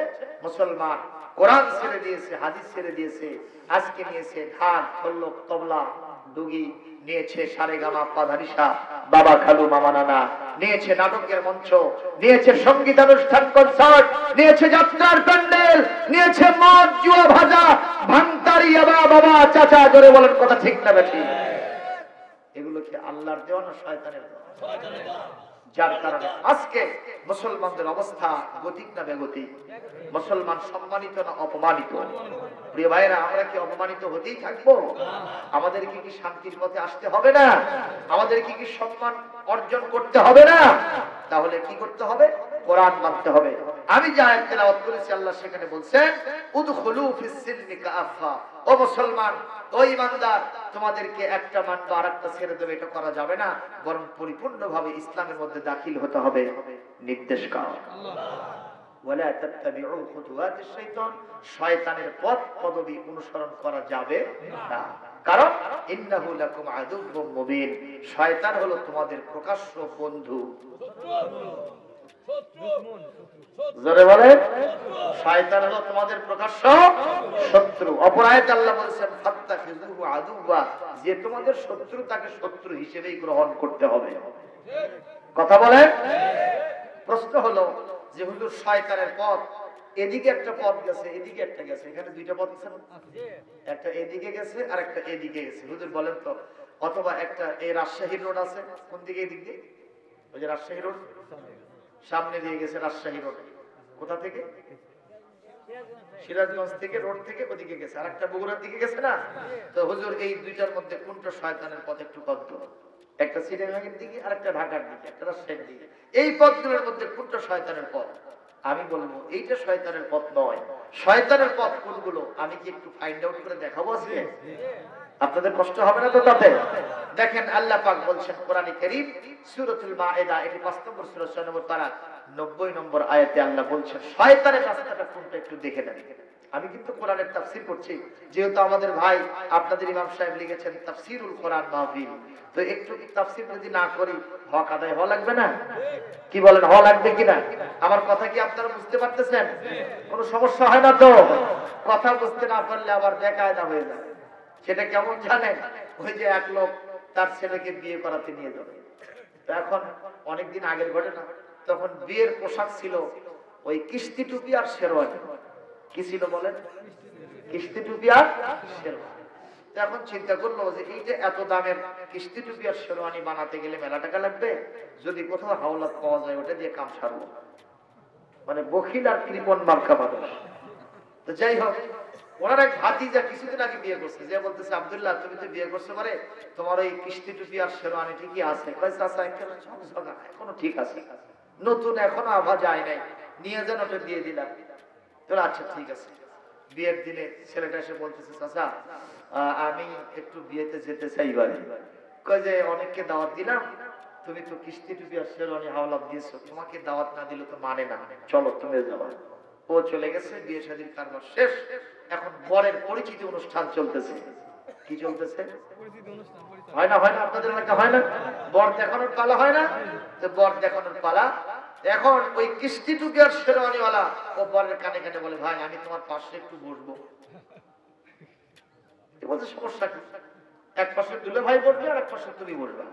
মুসলমান কোরআন ছেড়ে দিয়েছে, হাদিস ছেড়ে দিয়েছে, আজকে নিয়েছে ঢাক, ঢোলক, তবলা, ডুগি, নিয়েছে সারেগামা, পাধানিসা, বাবা খালু, মামা নানা, নিয়েছে নাটকের মঞ্চ, নিয়েছে সঙ্গীতানুষ্ঠান, কনসার্ট, নিয়েছে যাত্রার প্যান্ডেল, নিয়েছে মদ, জুয়া, ভাজা, ভাঙতারি, বাবা, চাচা, জোরে বলেন কথা ঠিক না বেঠিক? এগুলো কি আল্লাহর দেওয়া না শয়তানের দেওয়া? যার কারণে আজকে মুসলমানদের অবস্থা গতিক না বেগতিক? মুসলমান সম্মানিত না অপমানিত? প্রিয় ভাইরা, আমরা কি অপমানিত হতেই থাকবো? আমাদেরকে কি শান্তির পথে আসতে হবে না? আমাদেরকে কি সম্মান অর্জন করতে হবে না? তাহলে কি করতে হবে? কোরআন মানতে হবে। আমি যে আয়াত তেলাওয়াত করেছি আল্লাহ সেখানে বলছেন উদখুলু ফিস সিলমি কাফা। ও মুসলমান, ও ঈমানদার, তোমাদেরকে একটা মানবা আরেকটা ছেড়ে দেবে এটা করা যাবে না, বরং পরিপূর্ণভাবে ইসলামের মধ্যে দাখিল হতে হবে। নির্দেশ কাও ওয়ালা তাত্তাবিউ খুতুওয়াতিশ শাইতান, শয়তানের পথ পদবি অনুসরণ করা যাবে না। কারণ ইন্নাহু লাকুম আদুউম মুবিন, শয়তান হলো তোমাদের প্রকাশ্য বন্ধু। জোরে বলে, শয়তান হলো তোমাদের প্রকাশ্য শত্রু। অপর আয়াতে আল্লাহ বলেছেন ফাত্তাখিযুহু আদুওয়া, যে তোমাদের শত্রু তাকে শত্রু হিসেবেই গ্রহণ করতে হবে। কথা বলেন। প্রশ্ন হলো যে হুজুর শয়তানের পথ, এদিকে একটা পথ গেছে এদিকে একটা গেছে, এখানে দুইটা পথ আছে, একটা এদিকে গেছে আর একটা এদিকে গেছে। হুজুর বলেন তো, অথবা একটা এই রাজশাহী রোড আছে, কোন দিকে? এদিক দিয়ে, ওই যে রাজশাহী রোড সামনে দিয়ে গেছে। রাজশাহী রোড কোথা থেকে? সিরাজগঞ্জ থেকে, রোড থেকে ওদিকে গেছে। আর একটা বগুড়ার দিকে গেছে না? তো হুজুর এই দুইটার মধ্যে কোনটা শয়তানের পথ একটু কত? একটা সিরাজগঞ্জের দিকে আর একটা ঢাকার দিকে, একটা রাজশাহীর দিকে। এই পথগুলোর মধ্যে কোনটা শয়তানের পথ? আমি বলবো এইটা শয়তানের পথ নয়। শয়তানের পথ কোনগুলো আমি কি একটু ফাইন্ড আউট করে দেখাবো আজকে? আপনাদের কষ্ট হবে না তো তাতে? দেখেন আল্লাহ পাক বলছেন কোরআনে কারীম সূরাতুল মাইদা, এটি 5 নম্বর সূরা 6 নম্বর পারা 90 নম্বর আয়াতে আল্লাহ বলছেন শয়তানের রাস্তাটা কোনটা একটু দেখে নেন। আমি কিন্তু কোরআনের তাফসীর করছি, যেহেতু আমাদের ভাই আপনাদের ইমাম সাহেব লিখেছেন তাফসীরুল কোরআন মাহফিল, তো একটু তাফসীর যদি না করি হক আদায় হওয়া লাগবে না? কি বলেন, হওয়া লাগবে কিনা? আমার কথা কি আপনারা বুঝতে পারতেছেন? কোনো সমস্যা হয় না তো? কথা বুঝতে না পারলে আবার বেকায়দা হয়ে যায়। সেটা কেমন জানেন? ওই যে এক লোক তার ছেলেকে বিয়ে করাতে নিয়ে যাবে। এখন অনেকদিন আগের ঘটনা, তখন বিয়ের পোশাক ছিল ওই কিস্তি টুপি আর শেরওয়ানি। কি ছিল বলেন? কিস্তি টুপি আর শেরওয়ানি। এখন চিন্তা করলো যে এই যে এত দামের কিস্তি টুপি আর শেরওয়ানি বানাতে গেলে মেলা টাকা লাগবে, যদি কোথাও হাওলাত পাওয়া যায় ওটা দিয়ে কাম সারবো। মানে বখিল আর কৃপণ মার্কা মানুষ। তো যাই হোক, ওনার এক ভাতিজা কিছুদিন আগে বিয়ে করছে, যে বলতেছে আব্দুল্লাহ তুমি তো বিয়ে করছো, মানে তোমার ওই কিস্তি টুপি আর শেরওয়ানি ঠিকই আছে? এখনো ঠিক আছে, নতুন এখনো আভা যায় নাই, নিয়ে যান, ওটা দিয়ে দিলাম। তো আচ্ছা ঠিক আছে। বিয়ের দিনে ছেলেটা এসে বলতেছে চাচা আমি একটু বিয়েতে যেতে চাই বাড়ি। কয় যে অনেককে দাওয়াত দিলাম, তুমি তো কিস্তি টুপি আর শেরওয়ানি হাওলাত দিয়েছো, তোমাকে দাওয়াত না দিলে তো মানে না, চলো তুমি যাবা। ও চলে গেছে, বিয়ে শাদীর কারবার শেষ। এখন বরের পরিচিতি অনুষ্ঠান চলতেছে। কি চলতেছে? হয় না আপনাদের এলাকা হয় না? বর দেখানোর পালা হয় না? তো বর দেখানোর পালা। এখন ওই কিস্তি টুপি আর শেরওয়ানিওয়ালা ও বরের কানে কানে বলে ভাই আমি তোমার পাশে একটু বসবো। বলছে সমস্যা কি? এক পাশে দুলে ভাই বসবে আর এক পাশে তুমি বসবে,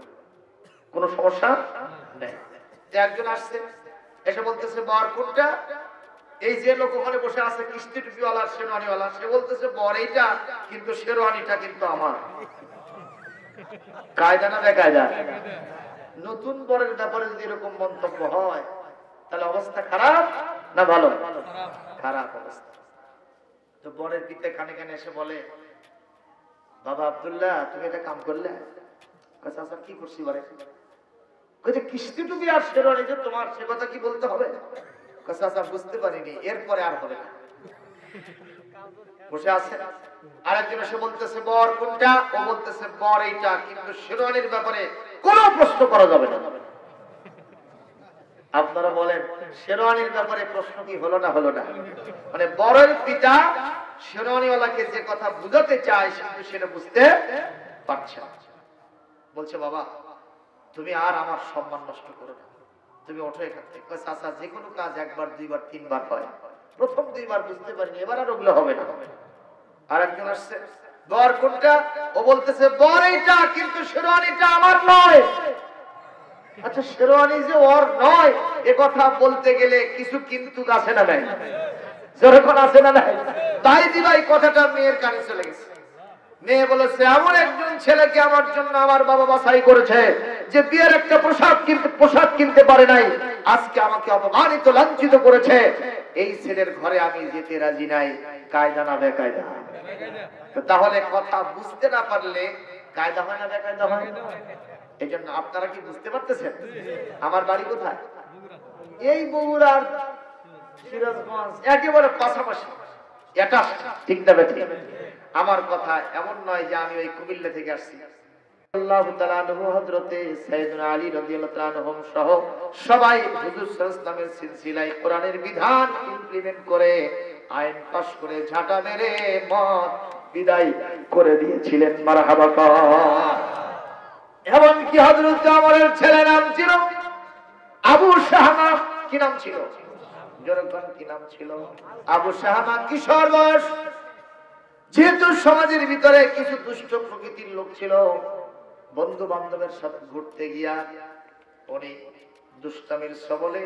কোনো সমস্যা নেই। একজন আসছে, এসে বলতেছে বর কোনটা? এই যে লোক ওখানে বসে আছে কিস্তি টুপিওয়ালা শেরওয়ানিওয়ালা, সে বলতেছে বর এইটা, কিন্তু শেরওয়ানিটা কিন্তু আমার। কায়দা না বেকায়দা? নতুন বরের ব্যাপারে যদি এরকম মন্তব্য হয় তাহলে অবস্থা খারাপ না ভালো? খারাপ অবস্থা। তো বরের পিতা কানে কানে এসে বলে বাবা আব্দুল্লাহ তুমি এটা কাম করলে? আচ্ছা কি করছি বলে? কিস্তি টুপি আর শেরওয়ানি যে তোমার, সে কথা কি বলতে হবে? আচ্ছা বুঝতে পারিনি, এরপরে আর হবে না। বসে আছে আরেকজন এসে বলতেছে বর কোনটা? ও বলতেছে বর এইটা, কিন্তু শেরওয়ানির ব্যাপারে কোনো প্রশ্ন করা যাবে না। আপনারা বলেন শেরওয়ানির ব্যাপারে প্রশ্ন কি হলো না? মানে বরের পিতা শেরওয়ানিওয়ালাকে যে কথা বুঝাতে চায় কিন্তু সেটা বুঝতে পারছে না। বলছে বাবা তুমি আর আমার সম্মান নষ্ট করো না, তুমি ওঠো এখান থেকে। চাচা যে কোনো কাজ একবার দুইবার তিনবার হয়, প্রথম দুইবার বুঝতে পারিনি, এবার আর ওগুলো হবে না। আর একজন আসছে বর কোনটা? ও বলতেছে বর এইটা, কিন্তু শেরওয়ানিটা আমার নয়। আচ্ছা শেরওয়ানি যে ওর নয় এ কথা বলতে গেলে কিছু কিন্তু আছে না নাই? যখন আছে না নাই? তাই দিবাই কথাটা মেয়ের কানে চলে গেছে। মেয়ে বলেছে এমন একজন ছেলেকে আমার জন্য আমার বাবা বাছাই করেছে যে বিয়ের একটা পোশাক কিনতে পারে নাই, আজকে আমাকে অপমানিত লাঞ্ছিত করেছে, এই ছেলের ঘরে আমি যেতে রাজি নাই। কায়দা না বেকায়দা? তাহলে কথা বুঝতে না পারলে কায়দা হয় না বেকায়দা হয়? এই জন্য আপনারা কি বুঝতে পারতেছেন? আমার বাড়ি কোথায়? এই বগুড়ার সিরাজগঞ্জ, একেবারে পাশাপাশি। এটা ঠিক না বেঠিক? আমার কথা এমন নয় যে আমি ওই কুমিল্লা থেকে আসছি। আল্লাহু তাআলা হযরতে সাইয়েদনা আলী রাদিয়াল্লাহু তাআলা আনহু সহ সবাই হুজুর সাল্লাল্লাহু আলাইহি ওয়াসাল্লামের সিলসিলায় কোরআনের বিধান ইমপ্লিমেন্ট করে আইন পাস করে ঝাঁটা মেরে মত বিদায় করে দিয়েছিলেন। মারহাবা কর। এমনকি হযরত ওমরের ছেলে নাম ছিল আবু শাহমা। কি নাম ছিল? জনগণ কি নাম ছিল? আবু শাহমা। কিশোর বয়স। যেহেতু সমাজের ভিতরে কিছু দুষ্ট প্রকৃতির লোক ছিল, বন্ধু বান্ধবের সাথে ঘুরতে গিয়া উনি দুষ্টামির সবলে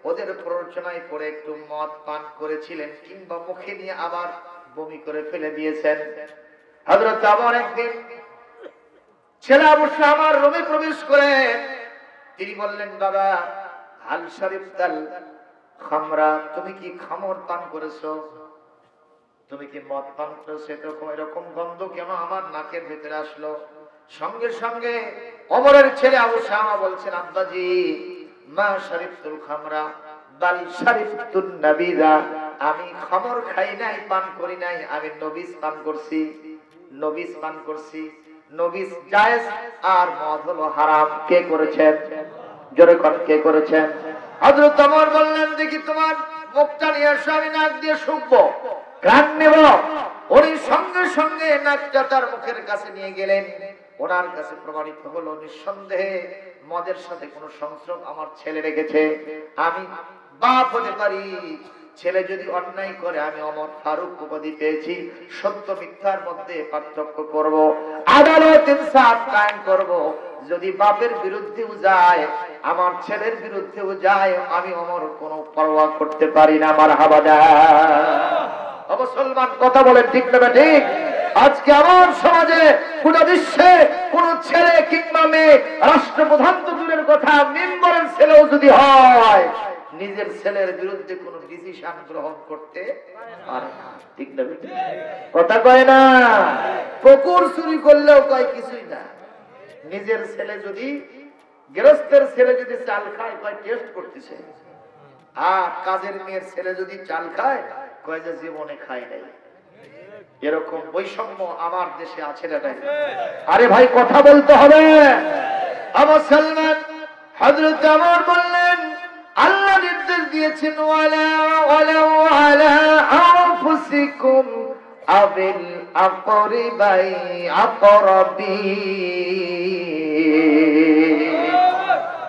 ওদের প্ররোচনায় পড়ে একটু মদ পান করেছিলেন, কিংবা মুখে নিয়ে আবার বমি করে ফেলে দিয়েছেন। হযরত ওমর একদিন ছেলে আবু শাহমার রুমে প্রবেশ করে তিনি বললেন, বাবা, হাল শরীফতাল খামরা, তুমি কি খামর পান করেছো? তুমি কি মদ পান করেছো? এরকম গন্ধ কেন আমার নাকের ভিতরে আসলো? সঙ্গে সঙ্গে ওমরের ছেলে আবু শামা বলছেন, আব্বাজি, মা শরীফতুল খামরা বাল শরীফতুন নবীদা, আমি খামর খাই নাই, পান করি নাই, আমি নবিস পান করছি। নবিস পান করছি। নবিস জায়েজ আর মদ হলো হারাম। কে করেছেন? জোরে কোন কে করেছেন? হযরত ওমর বললেন, দেখি তোমার মুখটা নিয়ে এসো, আমি নাক দিয়ে শুকবো, ঘ্রাণ নেব। উনি সঙ্গে সঙ্গে নাকটা তার মুখের কাছে নিয়ে গেলেন। ওনার কাছে প্রমাণিত হলো নিঃসন্দেহে মদের সাথে কোনো সংস্রব আমার ছেলে রেখেছে। আমি বাপ হতে পারি, ছেলে যদি অন্যায় করে আমি ওমর ফারুক উপাধি পেয়েছি, সত্য মিথ্যার মধ্যে পার্থক্য করব, আদালত ইনসাফ কায়েম করব। যদি বাপের বিরুদ্ধেও যায়, আমার ছেলের বিরুদ্ধেও যায়, আমি ওমর কোনো পরোয়া করতে পারি না। মারহাবা দা মুসলমান, কথা বলেন ঠিক না ঠিক? আজকে আমার সমাজে, গোটা বিশ্বে কোন ছেলে কিংবা মেয়ে, রাষ্ট্রপ্রধান তো দূরের কথা, মেম্বারের ছেলেও যদি হয়, নিজের ছেলের বিরুদ্ধে কোন ডিসিশন গ্রহণ করতে পারে না। ঠিক না? কথা কয় না? পুকুর চুরি করলেও কয় কিছুই না। নিজের ছেলে যদি, গৃহস্থের ছেলে যদি চাল খায়, কয় টেস্ট করতেছে। আর কাজের মেয়ের ছেলে যদি চাল খায়, কয় যে জীবনে খায় নাই। এরকম বৈষম্য আমার দেশে আছে না? আরে ভাই, কথা বলতে হবে। আমার সালমান হযরত ওমর বললেন, আল্লাহ নির্দেশ দিয়েছেন, ওয়ালা আলা আনফুসিকুম আবিল আকরিবাই আকরাবি।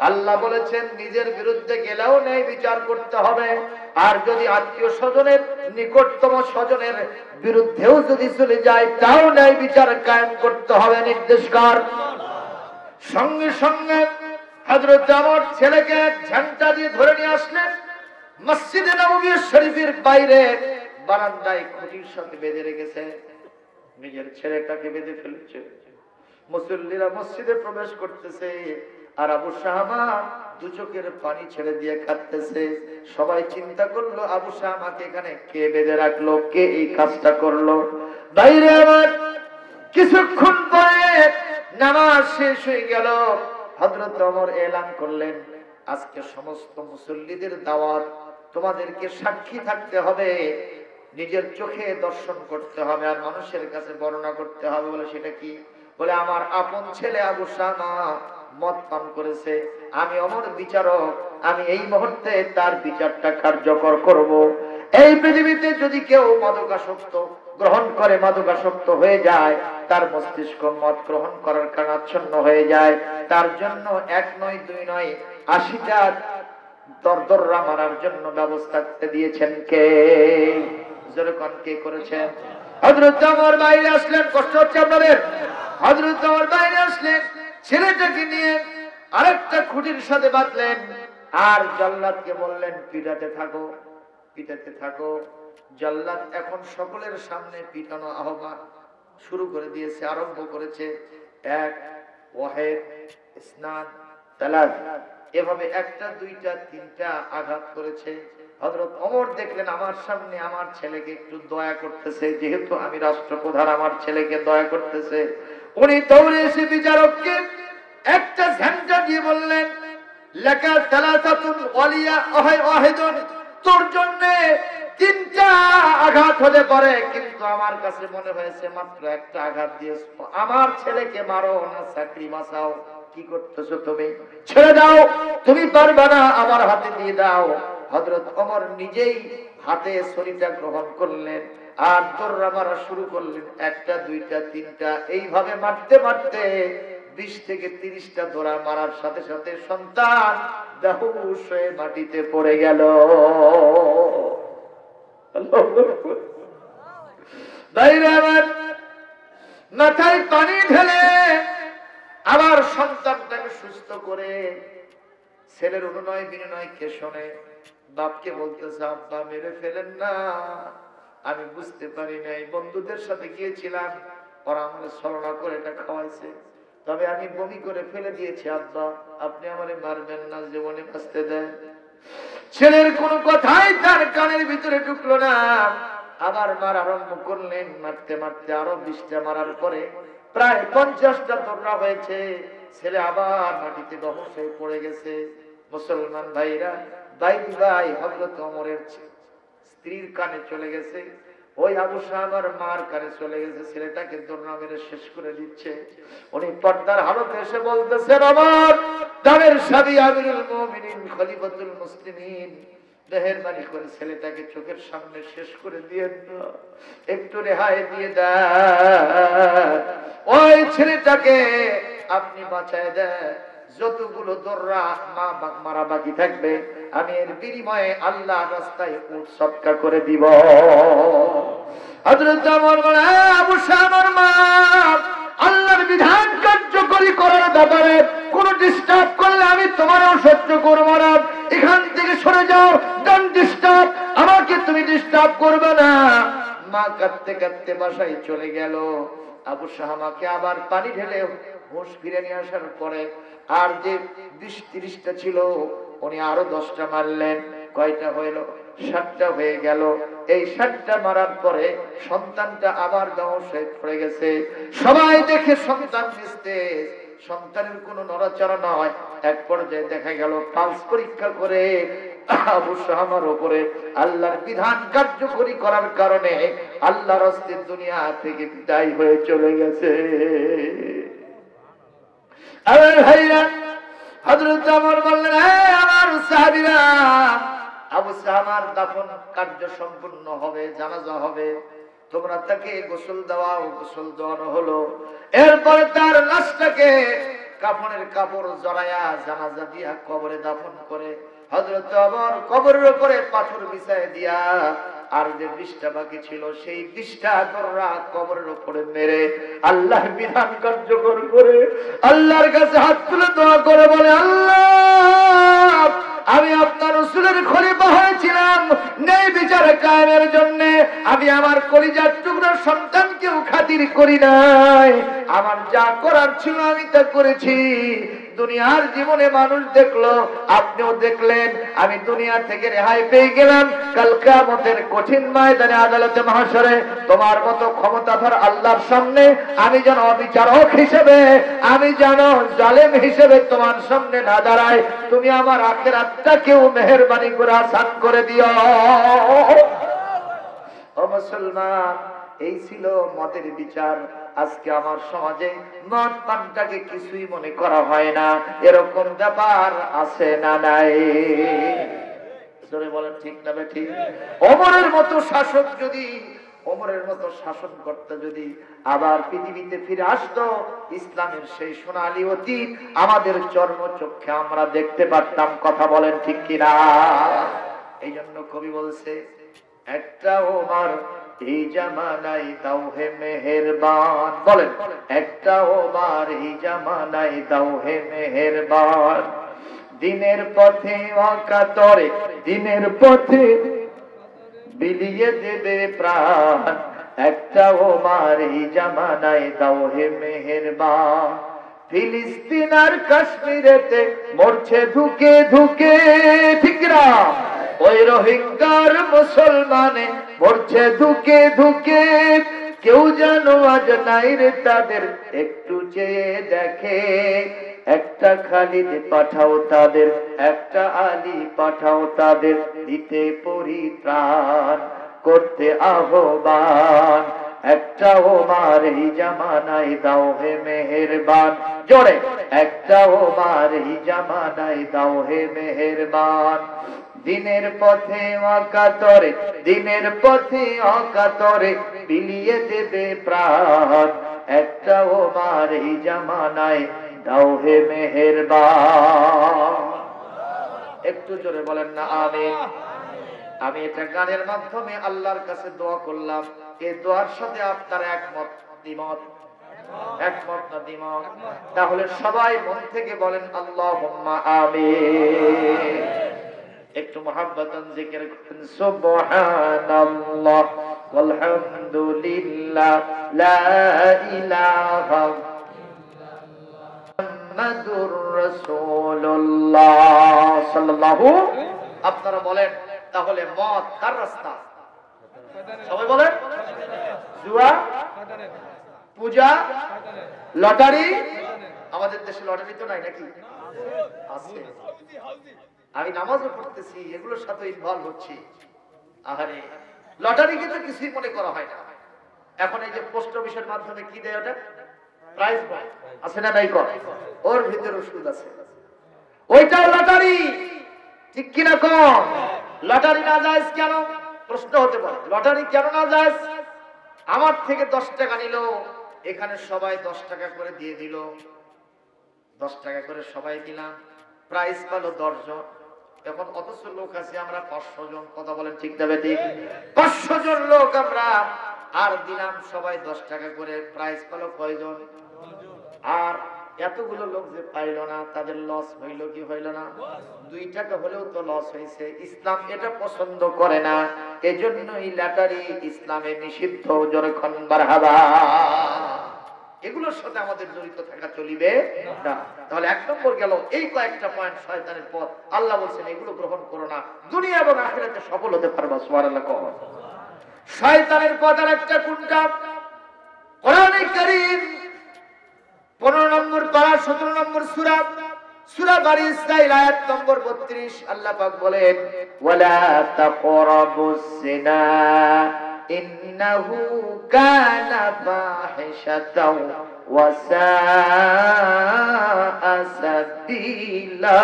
আল্লাহ বলেছেন, নিজের বিরুদ্ধে গেলেও ন্যায় বিচার করতে হবে, আর যদি আত্মীয় স্বজনের, নিকটতম স্বজনের বিরুদ্ধেও যদি চলে যায়, তাও ন্যায় বিচার কায়েম করতে হবে। নির্দেশকার। সঙ্গে সঙ্গে হযরত ওমর ছেলেকে ঝান্টা দিয়ে ধরে নিয়ে আসলেন। মসজিদে নববী শরীফের বাইরে বারান্দায় খুঁটির সাথে বেঁধে রেখেছে। নিজের ছেলেটাকে বেঁধে ফেলেছে। মুসল্লিরা মসজিদে প্রবেশ করতেছে, আর আবু শাহমা দু চোখের পানি ছেড়ে দিয়ে কাঁদতেছে। সবাই চিন্তা করলো, আবু শাহমাকে এখানে কে বেঁধে রাখলো, কে এই কাজটা করলো? বাইরে আবার কিছুক্ষণ পরে নামাজ শেষ হয়ে গেল। হযরত ওমর এলান করলেন, আজকে সমস্ত মুসল্লিদের দাওয়াত, তোমাদেরকে সাক্ষী থাকতে হবে, নিজের চোখে দর্শন করতে হবে, আর মানুষের কাছে বর্ণনা করতে হবে। বলে সেটা কি? বলে আমার আপন ছেলে আবু শামা মদ পান করেছে, আমি ওমর বিচারক, আমি এই মুহূর্তে তার বিচারটা কার্যকর করব। এই পৃথিবীতে যদি কেউ মাদকাসক্ত গ্রহণ করে, মাদকাসক্ত হয়ে যায়, তার মস্তিষ্ক মদ গ্রহণ করার কারণে আচ্ছন্ন হয়ে যায়, তার জন্য এক নয় দুই নয় 80টা দরদররা মারার জন্য ব্যবস্থা করে দিয়েছেন কে? যেরকম কে করেছেন? হযরত ওমর বাইরে আসলেন। কষ্ট হচ্ছে আপনাদের? হযরত ওমর বাইরে আসলেন, ছেলেটাকে নিয়ে আরেকটা খুঁটির সাথে বাঁধলেন, আর জল্লাদকে বললেন, পিটাতে থাকো, পিটাতে থাকো। জল্লাদ এখন সকলের সামনে পিটানো আহ্বান শুরু করে দিয়েছে, আরম্ভ করেছে। 1 ওয়াহিদ ইসনান তালাত, এভাবে একটা দুইটা তিনটা আঘাত করেছে। হযরত ওমর দেখলেন আমার সামনে আমার ছেলেকে একটু দয়া করতেছে, যেহেতু আমি রাষ্ট্রপ্রধান আমার ছেলেকে দয়া করতেছে। উনি দৌড়ে এসে বিচারককে একটা ঝান্ডা দিয়ে বললেন, লাকা সালাসাতুন ওয়ালিয়া ওয়াহিদুন, তোর জন্য তিনটা আঘাত হতে পারে, কিন্তু আমার কাছে মনে হয়েছে মাত্র একটা আঘাত দিয়েছ। আমার ছেলেকে মারো না চাকরি বাঁচাও। কি করতেছো তুমি? ছেড়ে দাও, তুমি পারবে না, আমার হাতে দিয়ে দাও। হযরত ওমর নিজেই হাতে ছুরিটা গ্রহণ করলেন আর দৌড়া মারা শুরু করলেন। একটা দুইটা তিনটা এইভাবে মারতে মারতে 20 থেকে 30টা দৌড়া মারার সাথে সাথে সন্তান বেহুশ হয়ে মাটিতে পড়ে গেল। বাইরে আবার মাথায় পানি ঢেলে আবার সন্তানটাকে সুস্থ করে ছেলের অনুনয় বিনয়কে শোনে বাপকে বলতেছে, আব্বা মেরে ফেলেন না, আমি বুঝতে পারি নাই, বন্ধুদের সাথে গিয়েছিলাম, ওরা আমাকে ছলনা করে এটা খাওয়াইছে, তবে আমি বমি করে ফেলে দিয়েছি, আব্বা আপনি আমারে মারবেন না, জীবনে বাঁচতে দেন। ছেলের কোন কথাই তার কানের ভিতরে ঢুকলো না। আবার মার আরম্ভ করলেন, মারতে মারতে আরো 20টা মারার পরে প্রায় 50টা দৌড়া হয়েছে। ছেলে আবার মাটিতে বেহুশ হয়ে পড়ে গেছে। মুসলমান ভাইরা, ভাই হযরত ওমরের স্ত্রীর কানে চলে গেছে, ওই আবু সাহাবার মার কানে চলে গেছে, ছেলেটাকে দৌড়া মেরে শেষ করে দিচ্ছে। উনি পর্দার হালতে এসে বলতেছেন, আমার দামের স্বামী আমিরুল মুমিনিন খলিফাতুল মুসলিমিন, মেহেরবানি করে ছেলেটাকে চোখের সামনে শেষ করে দিয়ে দাও, একটু রেহাই দিয়ে দেন, ওই ছেলেটাকে আপনি বাঁচায় দেন। যতগুলো দররা মারা বাকি থাকবে আমি এর বিনিময়ে আল্লাহর রাস্তায় উট সদকা করে দিব। হযরত ওমর বলে, আবু সাহাবার মা, আল্লাহর বিধান কার্যকরী করার ব্যাপারে কোন ডিস্টার্ব করলে আমি তোমারও সহ্য করব না, এখান থেকে সরে যাও, ডোন্ট ডিস্টার্ব, আমাকে তুমি ডিস্টার্ব করবে না। মা কাঁদতে কাঁদতে বাসায় চলে গেল। আবু সাহামাকে আবার পানি ঢেলে হুঁশ ফিরে নিয়ে আসার পরে আর যে 20-30টা ছিল উনি আরো 10টা মারলেন। কয়টা হইল? 7টা হয়ে গেল। এই 7টা মারার পরে সন্তানটা আবার বেহুশ হয়ে পড়ে গেছে। সবাই দেখে সন্তান নিস্তেজ, সন্তানের কোনো নড়াচড়া নয়। এক পর্যায়ে দেখা গেল পালস পরীক্ষা করে আবু সাহামার উপরে আল্লাহর বিধান কার্যকরী করার কারণে আল্লাহর অস্তিত্ব দুনিয়া থেকে বিদায় হয়ে চলে গেছে। আমার ভাইরা, হযরত ওমর বললেন, আমার সাহাবীরা, আবু সাহামার দাফন কার্য সম্পূর্ণ হবে, জানাজা হবে, তোমরা তাকে গোসল দাও। গোসল দেওয়ানো হলো। এরপরে তার লাশটাকে কাফনের কাপড় জড়ায়া জানাজা দিয়া কবরে দাফন করে হযরত ওমর কবরের উপরে পাথর বিছায় দিয়া আর যে 20টা বাকি ছিল সেই 20টা দররা কবরের উপরে মেরে আল্লাহ বিধান কার্যকর করে আল্লাহর কাছে হাত তুলে দোয়া করে বলে, আল্লাহ আমি আপনার রাসূলের খলিফা হয়েছিলাম ন্যায় বিচার কায়েমের জন্য, আমি আমার কলিজার টুকরা সন্তানকেও খাতির করি নাই, আমার যা করার ছিল আমি তা করেছি। দুনিয়ার জীবনে মানুষ দেখলো, আপনিও দেখলেন, আমি দুনিয়া থেকে রেহাই পেয়ে গেলাম। কাল কিয়ামতের কঠিন ময়দানে আদালতে মাহশরে তোমার মতো ক্ষমতাধর আল্লাহর সামনে আমি যেন অবিচারক হিসেবে, আমি যেন জালেম হিসেবে তোমার সামনে না দাঁড়াই, তুমি আমার আখিরাতটাকেও মেহেরবানি করে আসান করে দিও। ও মুসলমান, এই ছিল মদের বিচার। আজকে আমার সমাজে মদ পানটাকে কিছুই মনে করা হয় না, এরকম ব্যাপার আছে না নাই? বলেন ঠিক না ঠিক? ওমরের মতো শাসক যদি, ওমরের মতো শাসন কর্তা যদি আবার পৃথিবীতে ফিরে আসতো, ইসলামের সেই সোনালী অতীত আমাদের চর্মচক্ষে আমরা দেখতে পারতাম। কথা বলেন ঠিক কিনা? এই জন্য কবি বলছে, একটা ওমর এই জামানাই দাও হে মেহেরবান, বলেন একটা ওমর এই জামানাই দাও হে মেহেরবান, দিনের পথে অকাতরে দিনের পথে বিলিয়ে দেবে প্রাণ, একটা ওমর এই জামানাই দাও হে মেহেরবান। ফিলিস্তিন আর কাশ্মীরেতে মরছে ধুকে ধুকে, ঠিক না? ওই রোহিঙ্গার মুসলমানে মরছে ধুকে ধুকে, কেউ যেন আজ নাই রে তাদের একটু চেয়ে দেখে। একটা খালিদ পাঠাও তাদের, একটা আলী পাঠাও তাদের, দিতে পরিত্রাণ করতে আহ্বান। একটা ওমার এই জামানায় দাও হে মেহেরবান, জোরে একটা ওমার এই জামানায় দাও হে মেহেরবান। দিনের পথে অকাতরে, দিনের পথে অকাতরে বিলিয়ে দেবে প্রাণ। একটা ওমার এই জামানায় দাও হে মেহেরবান। একটু জোরে বলেন না আমিন। আমি এটা গানের মাধ্যমে আল্লাহর কাছে দোয়া করলাম, এই দোয়ার সাথে আপনার একমত দ্বিমত? একমত না দ্বিমত? তাহলে সবাই মন থেকে বলেন আল্লাহুম্মা আমিন। একটু মুহাব্বতান জিকির করেন সুবহানাল্লাহ ওয়ালহামদুলিল্লাহ লা ইলাহা মুহাম্মাদুর রাসূলুল্লাহ সাল্লাল্লাহু। আপনারা বলেন তাহলে মত কার রাস্তা? সবাই বলেন। জুয়া, পূজা, লটারি। আমাদের দেশে লটারি তো নাই নাকি? আছে। আমি নামাজও পড়তেছি, এগুলোর সাথে ইনভলভ হচ্ছি। আহারে, লটারি কিন্তু কিছুই মনে করা হয় না। এখন এই যে পোস্ট অফিসের মাধ্যমে কি দেয়, ওটা প্রাইজ আছে না নাই? ওর ভিতরে ওষুধ আছে, ওইটাও লটারি, ঠিক কিনা? কম লটারি না জায়েজ কেন? প্রশ্ন হতে পারে, লটারি কেন না জায়েজ? আমার থেকে 10 টাকা নিল, এখানে সবাই 10 টাকা করে দিয়ে দিল, 10 টাকা করে সবাই দিলাম, প্রাইজ পালো 10 জন। এখন অথচ লোক আছে আমরা 500 জন। কথা বলেন ঠিক না বেঠিক? 500 জন লোক আমরা, আর দিলাম সবাই 10 টাকা করে, প্রাইজ পালো কয়জন? আর এতগুলো লোক যে পাইল না, তাদের লস হইল কি হইল না? 2 টাকা হলেও তো লস হয়েছে। ইসলাম এটা পছন্দ করে না, এজন্যই লটারি ইসলামে নিষিদ্ধ। যখন মারহাবা, এগুলোর সাথে আমাদের জড়িত থাকা চলিবে না। তাহলে 1 নম্বর গেল এই কয়েকটা পয়েন্ট, শয়তানের পথ। আল্লাহ বলছেন এগুলো গ্রহণ করো না, দুনিয়া এবং আখিরাতে সফল হতে পারবা। সুবহানাল্লাহ। শয়তানের পথ আর একটা কোনটা? কোরআনে কারীম 15 নম্বর পারা 17 নম্বর সূরা, সূরা বানি ইসরাঈল আয়াত নম্বর 32। আল্লাহ পাক বলেন ওয়ালা তাকরাবুস জিনা ইন্নাহু কানা ফাহিশাতাও ওয়া সাআ সাবিলা।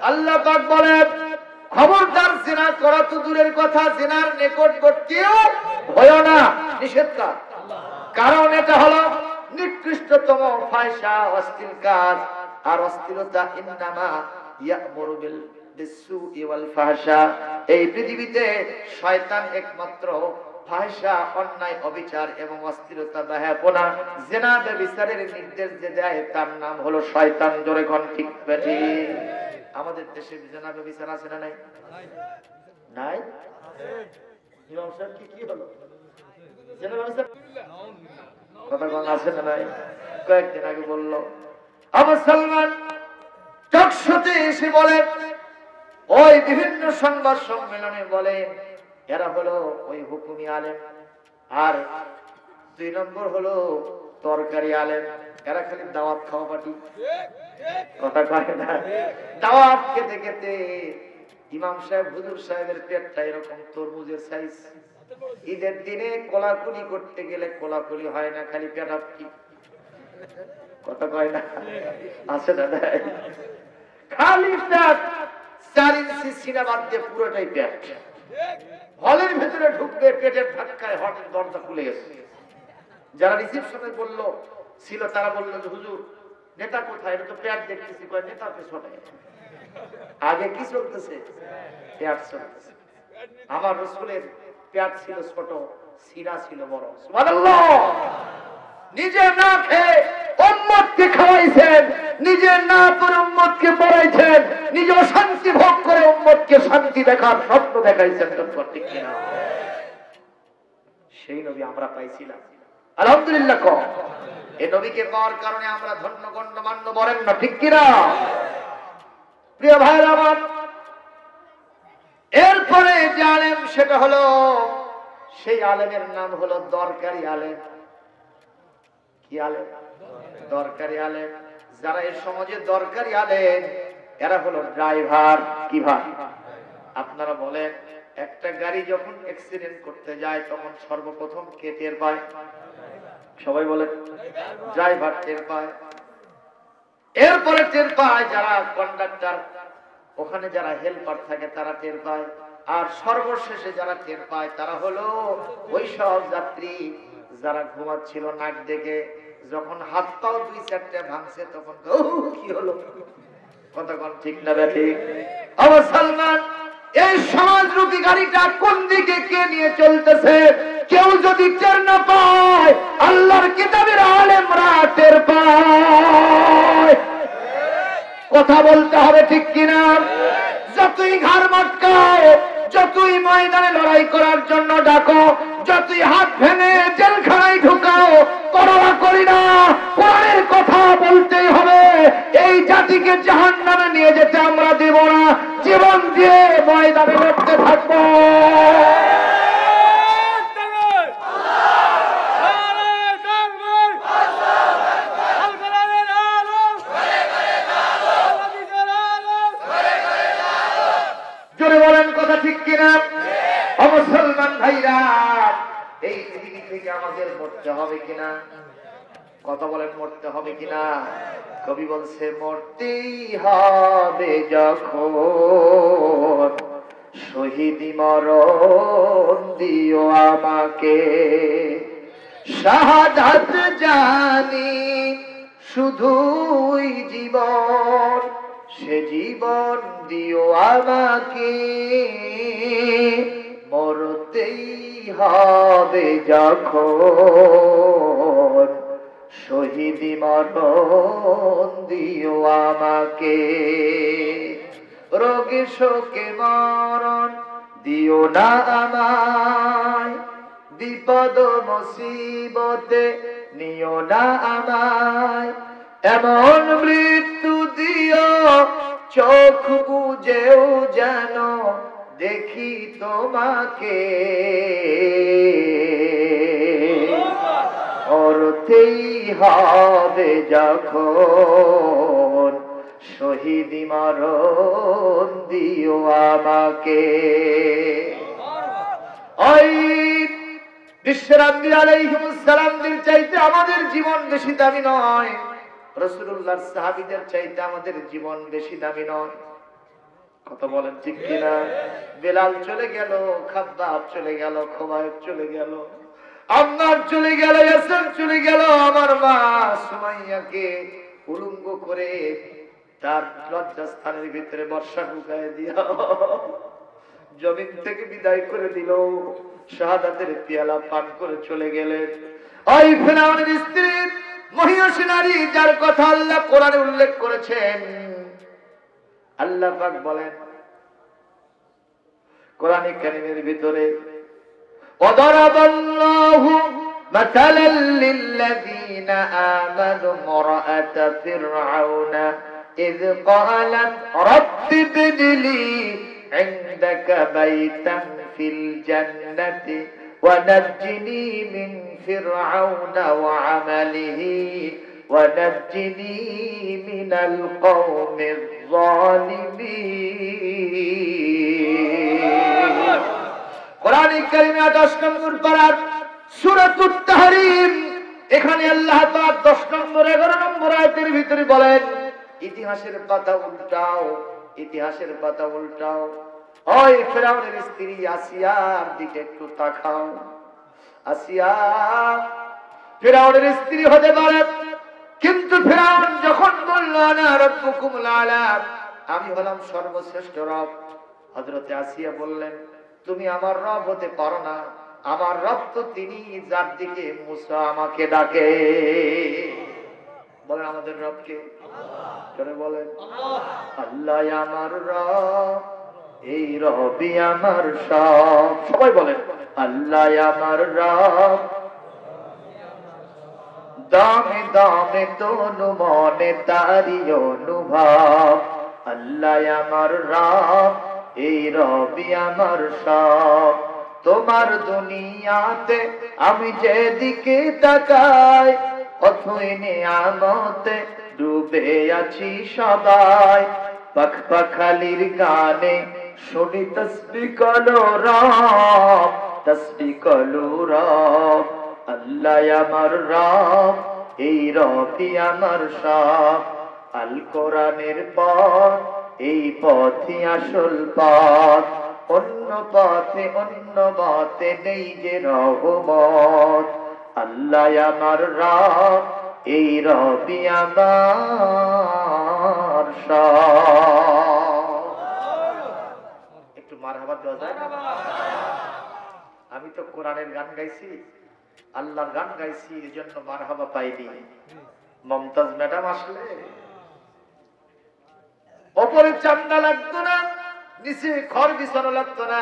আল্লাহ পাক বলেন খবরদার জিনা করা তো দূরের কথা, জিনার নিকটবর্তীও হয়ো না। নিষেধ। কারণ এটা হলো নিকৃষ্টতম ফাহিশা, অশ্লীল কাজ। আর অশ্লীলতা ইন্নামা ইয়া'মুরু বিল বিসসুই ওয়াল ফাহশা। এই পৃথিবীতে শয়তান একমাত্র ফাহিশা, অন্যায়, অবিচার এবং অশ্লীলতা, বেহায়াপনা, জিনা, ব্যভিচারের নির্দেশ যে দেয় তার নাম হলো শয়তান। জোরে কোন ঠিক বেঠি? আমাদের দেশে জিনা ব্যভিচার আছে না নাই? নাই? ইমাম সাহেব কি হলো? জিনা ব্যভিচার কথা কোন আছে না নাই? কয়েকদিন আগে বললো আবু সালমান টকশোতে এসে বলে, ওই বিভিন্ন সংবাদ সম্মেলনে বলে এরা হলো ওই হুকুমি আলেম, আর 2 নম্বর হলো তরকারি আলেম। এরা খালি দাওয়াত খাওয়া পার্টি। কথা কয় না? দাওয়াত খেতে খেতে ইমাম সাহেব, হুজুর সাহেবের পেটটা এরকম তরমুজের সাইজ। ঈদের দিনে কোলাকুলি করতে গেলে কোলাকুলি হয় না, খালি পেটাপটি। কথা কয় না? আছে না? খালি পেট, 4 ইঞ্চি সিনা বাদ দিয়ে পুরোটাই পেট। হলের ভেতরে ঢুকবে, পেটের ধাক্কায় হলের দরজা খুলে গেছে। যারা রিসেপশনে বললো ছিল তারা বললো যে হুজুর নেতা কোথায়? এটা তো পেট দেখতেছি। কয় নেতা পেছনে। আগে কি চলতেছে? পেট চলতেছে। আমার রাসূলের পেট ছিল ছোট, সিনা ছিল বড়। সুবহানাল্লাহ। নিজে না খেয়ে উম্মতকে খাওয়াইছেন, নিজে না পড়ে উম্মতকে পড়াইছেন, নিজে শান্তি ভোগ করে উম্মতকে শান্তি দেখার স্বপ্ন দেখাইছেন। ঠিক কিনা? সেই নবী আমরা পাইছিলাম। আলহামদুলিল্লাহ। এই নবীকে পাওয়ার কারণে আমরা ধন্য গণ্যমান্য, বলেন না ঠিক কিনা? প্রিয় ভাইরা আমার, এরপরে যে আলেম সেটা হলো, সেই আলেমের নাম হলো দরকারি আলেম। কি আলেম? দরকারি আলেম। যারা এই সমাজে দরকারি আলেম এরা হলো ড্রাইভার। কি ভাই? আপনারা বলেন, একটা গাড়ি যখন অ্যাক্সিডেন্ট করতে যায় তখন সর্বপ্রথম কে টের পায়? সবাই বলেন, ড্রাইভার টের পায়। এরপরে টের পায় যারা কন্ডাক্টর, ওখানে যারা হেল্পার থাকে তারা টের পায়। আর সর্বশেষে যারা টের পায় তারা হলো ওই সব যাত্রী যারা ঘুমাচ্ছিল নাক ডেকে, যখন হাত পাও দুই চারটে ভাঙছে তখন কি হলো? কতক্ষণ ঠিক না ঠিক? আবার সালমান, এই সমাজরূপী গাড়িটা কোন দিকে কে নিয়ে চলতেছে কেউ যদি টের না পায়, আল্লাহর কিতাবের আলেমরা টের পায়। কথা বলতে হবে ঠিক কিনা? যতই ঘাড় মটকাও, যতই ময়দানে লড়াই করার জন্য ডাকো, যতই হাত ভেঙে জেলখানায় ঢুকাও, করোনা করি না, কোরআনের কথা বলতেই হবে। এই জাতিকে জাহান্নামে নিয়ে যেতে আমরা দেব না, জীবন দিয়ে ময়দানে লড়তে থাকবো। জোরে বলেন কথা ঠিক কিনা? মুসলমান ভাইরা, এই পৃথিবী থেকে আমাদের মরতে হবে কিনা? কথা বলেন, মরতে হবে কিনা? কবি বলছে, মরতেই হবে যখন শহীদি মরণ দিও আমাকে, শাহাদাত জানি শুধুই জীবন, সে জীবন দিও আমাকে, মরতেই হবে যখন শহীদি মরণ দিও আমাকে, রোগে শোকে মরণ দিও না আমায়, বিপদ মুসিবতে নিও না আমায়, এমন মৃত্যু দিও চোখ বুঝেও যেন দেখি তোমাকে, মরতেই হবে যখন শহীদি মরণ দিও আমাকে। ওই বিশ্বনবী আলাইহিস সালামদের চাইতে আমাদের জীবন বেশি দামি নয়, রাসূলুল্লাহর সাহাবীদের চাইতে আমাদের জীবন বেশি দামি নয়। কথা বলেন ঠিক কিনা? বেলাল চলে গেল, খাব্বাব চলে গেল, খুবাইব চলে গেল, আম্মার চলে গেল, ইয়াসির চলে গেল, আমার মা সুমাইয়াকে উলঙ্গ করে তার লজ্জাস্থানের ভিতরে বর্ষা ঢুকায় দিয়া জমিন থেকে বিদায় করে দিল, শাহাদাতের পেয়ালা পান করে চলে গেলেন। ওই ফিরআউনের স্ত্রী মহিষী নারী, যার কথা আল্লাহ কোরআনে উল্লেখ করেছেন, আল্লাহ পাক বলেন কোরআনে কারীমের ভিতরে, ওয়াদারাবাল্লাহু মাসালাল লিল্লাযীনা আমানু ইমরাআতা ফিরআউনা ইয ক্বালাত রাব্বি ইবনিলি ইনদাকা বাইতান ফিল জান্নাতি ওয়া নাজ্জিনি মিন ফিরআউনা ওয়া আমালিহি ওয়া নাজ্জিনি মিনাল কওমিজ যালিমিন। কোরআন কারীমে 28 নম্বর পারার সূরাতুত তাহরীম, এখানে আল্লাহ পাক 10 নম্বর 11 নম্বর আয়াতের ভিতরে বলেন, ইতিহাসের পাতা উল্টাও, ইতিহাসের পাতা উল্টাও। ওই ফিরআউনের স্ত্রী আসিয়ার দিকে একটু তাকাও। আসিয়া ফিরআউনের স্ত্রী হতে পারে, কিন্তু ফিরআউন যখন বলল আনা রাব্বুকুমুল আলা, আমি হলাম সর্বশ্রেষ্ঠ রব, হযরতে আসিয়া বললেন, তুমি আমার রব হতে পারো না, আমার রব তো তিনি যার দিকে মুসা আমাকে ডাকে। বলেন আমাদের রব কে? আল্লাহ। বলেন আল্লাহ আমার রব, এই রবই আমার সব। সবাই বলেন আল্লাহ আমার রব, দামে দামে তনু মনে তারি অনুভব। আল্লাহ আমার রব, এই রবি আমার সব। তোমার দুনিয়াতে আমি যেদিকে তাকাই, অথই নিয়ামতে ডুবে আছি সবাই। পাখ পাখালির গানে শুনি তসবিহ করো রব, তসবিহ করো রব। আল্লাহ আমার রব, এই রবি আমার সব। আল কোরআনের পথ, এই পথই আসল পথ। অন্য পথে অন্য পথে নেই যে রহমত। আল্লাহ আমার রব, এই রবি আমার সব। একটু মারহাবা দেওয়া যায় না? আমি তো কোরআনের গান গাইছি, আল্লাহর গান গাইছি, এজন্য মারহাবা পাইনি। মমতাজ ম্যাডাম আসলে ওপরে চান্দা লাগতো না, নিচে খড় বিছানো লাগতো না।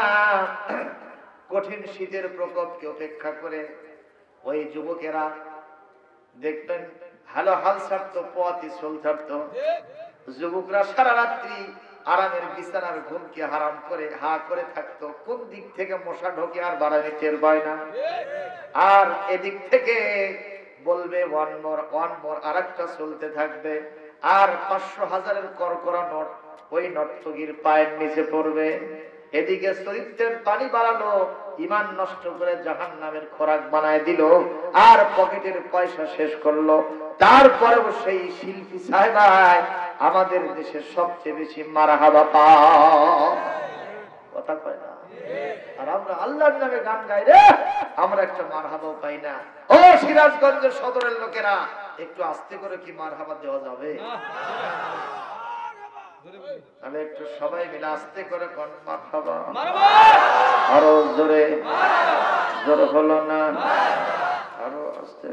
কঠিন শীতের প্রকোপকে উপেক্ষা করে ওই যুবকেরা দেখবেন ভালো হাল ছাড়তো, পথই চল ছাড়তো। যুবকরা সারা রাত্রি আরামের বিছানার ঘুমকে হারাম করে হা করে থাকতো। কোন দিক থেকে মশা ঢোকে আর বাড়াবে টের পায় না। আর এদিক থেকে বলবে ওয়ান মোর, আর একটা চলতে থাকবে। আর 500,000-এর করকরা নোট ওই নর্তকীর পায়ের নিচে পড়বে। এদিকে চরিত্রের পানি বাড়ালো, ইমান নষ্ট করে জাহান্নামের খোরাক বানায় দিল, আর পকেটের পয়সা শেষ করলো। তারপরেও সেই শিল্পী সাহেবাই আমাদের দেশের সবচেয়ে বেশি মারহাবা পায়। কথা কয় না? আর আমরা আল্লাহর নামে গান গাই রে, আমরা একটা মারহাবাও পাই না। ও সিরাজগঞ্জের সদরের লোকেরা, একটু আস্তে করে কি মারহাবা দেওয়া যাবে? তাহলে একটু সবাই মিলে আস্তে করে কোন মারহাবা, আরো জোরে, জোরে হলো না, আরো আস্তে।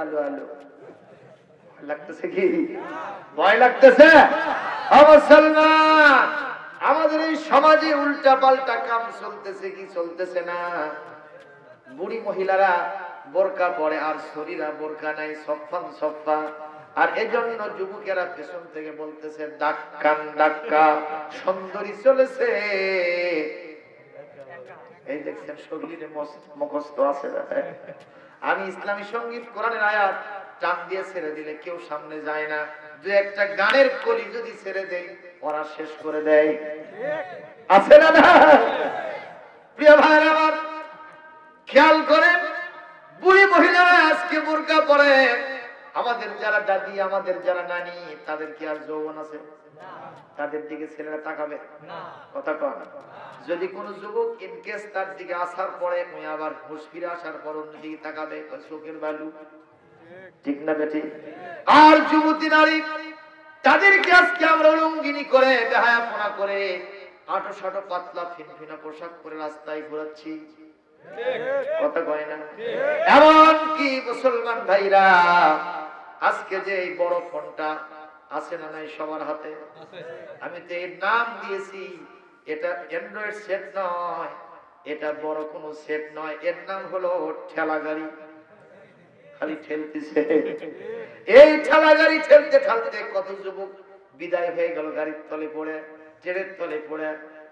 আলু আলু লাগতেছে কি? ভয় লাগতেছে? মুসলমান, আমাদের এই সমাজে উল্টা পাল্টা কাম চলতেছে কি চলতেছে না? বুড়ি মহিলারা বোরকা পরে আর শরীরা বোরকা নাই, সফান সফা। আর এজন্য যুবকেরা পেছন থেকে বলতেছে ডাক্কান ডাক্কা, সুন্দরী চলেছে। এই দেখছেন শরীরে মুখস্থ আছে না? আমি ইসলামী সঙ্গীত কোরআনের আয়াত টান দিয়ে ছেড়ে দিলে কেউ সামনে যায় না। দু একটা গানের কলি যদি ছেড়ে দেয়, ওরা শেষ করে দেয়। আছে না? প্রিয় ভাইরা আমার, খেয়াল করেন, বুড়ি মহিলারা আজকে বোরকা পরে। আমাদের যারা দাদি, আমাদের যারা নানি, তাদের কি আর যৌবন আছে? তাদের দিকে ছেলেরা তাকাবে? কথা কন। যদি কোন যুবক ইনকেস তার দিকে আসার পরে আবার হুঁশ ফিরে আসার পর অন্যদিকে তাকাবে, চোখের বালু। ঠিক না বেটি? আর যুবতী নারী, তাদেরকে আজকে আমরা লুঙ্গিনি করে, বেহায়াপনা করে, আটো সাটো পাতলা ফিনফিনা পোশাক পরে রাস্তায় ঘোরাচ্ছি। কথা কয় না? এমন কি মুসলমান ভাইরা, আজকে যে এই বড় ফোনটা আছে না নাই সবার হাতে, আমি তো এর নাম দিয়েছি, এটা অ্যান্ড্রয়েড সেট নয়, এটা বড় কোনো সেট নয়, এর নাম হলো ঠেলা গাড়ি। খালি ঠেলতেছে। এই ঠেলা গাড়ি ঠেলতে ঠেলতে কত যুবক বিদায় হয়ে গেল গাড়ির তলে পড়ে, ট্রেনের তলে পড়ে।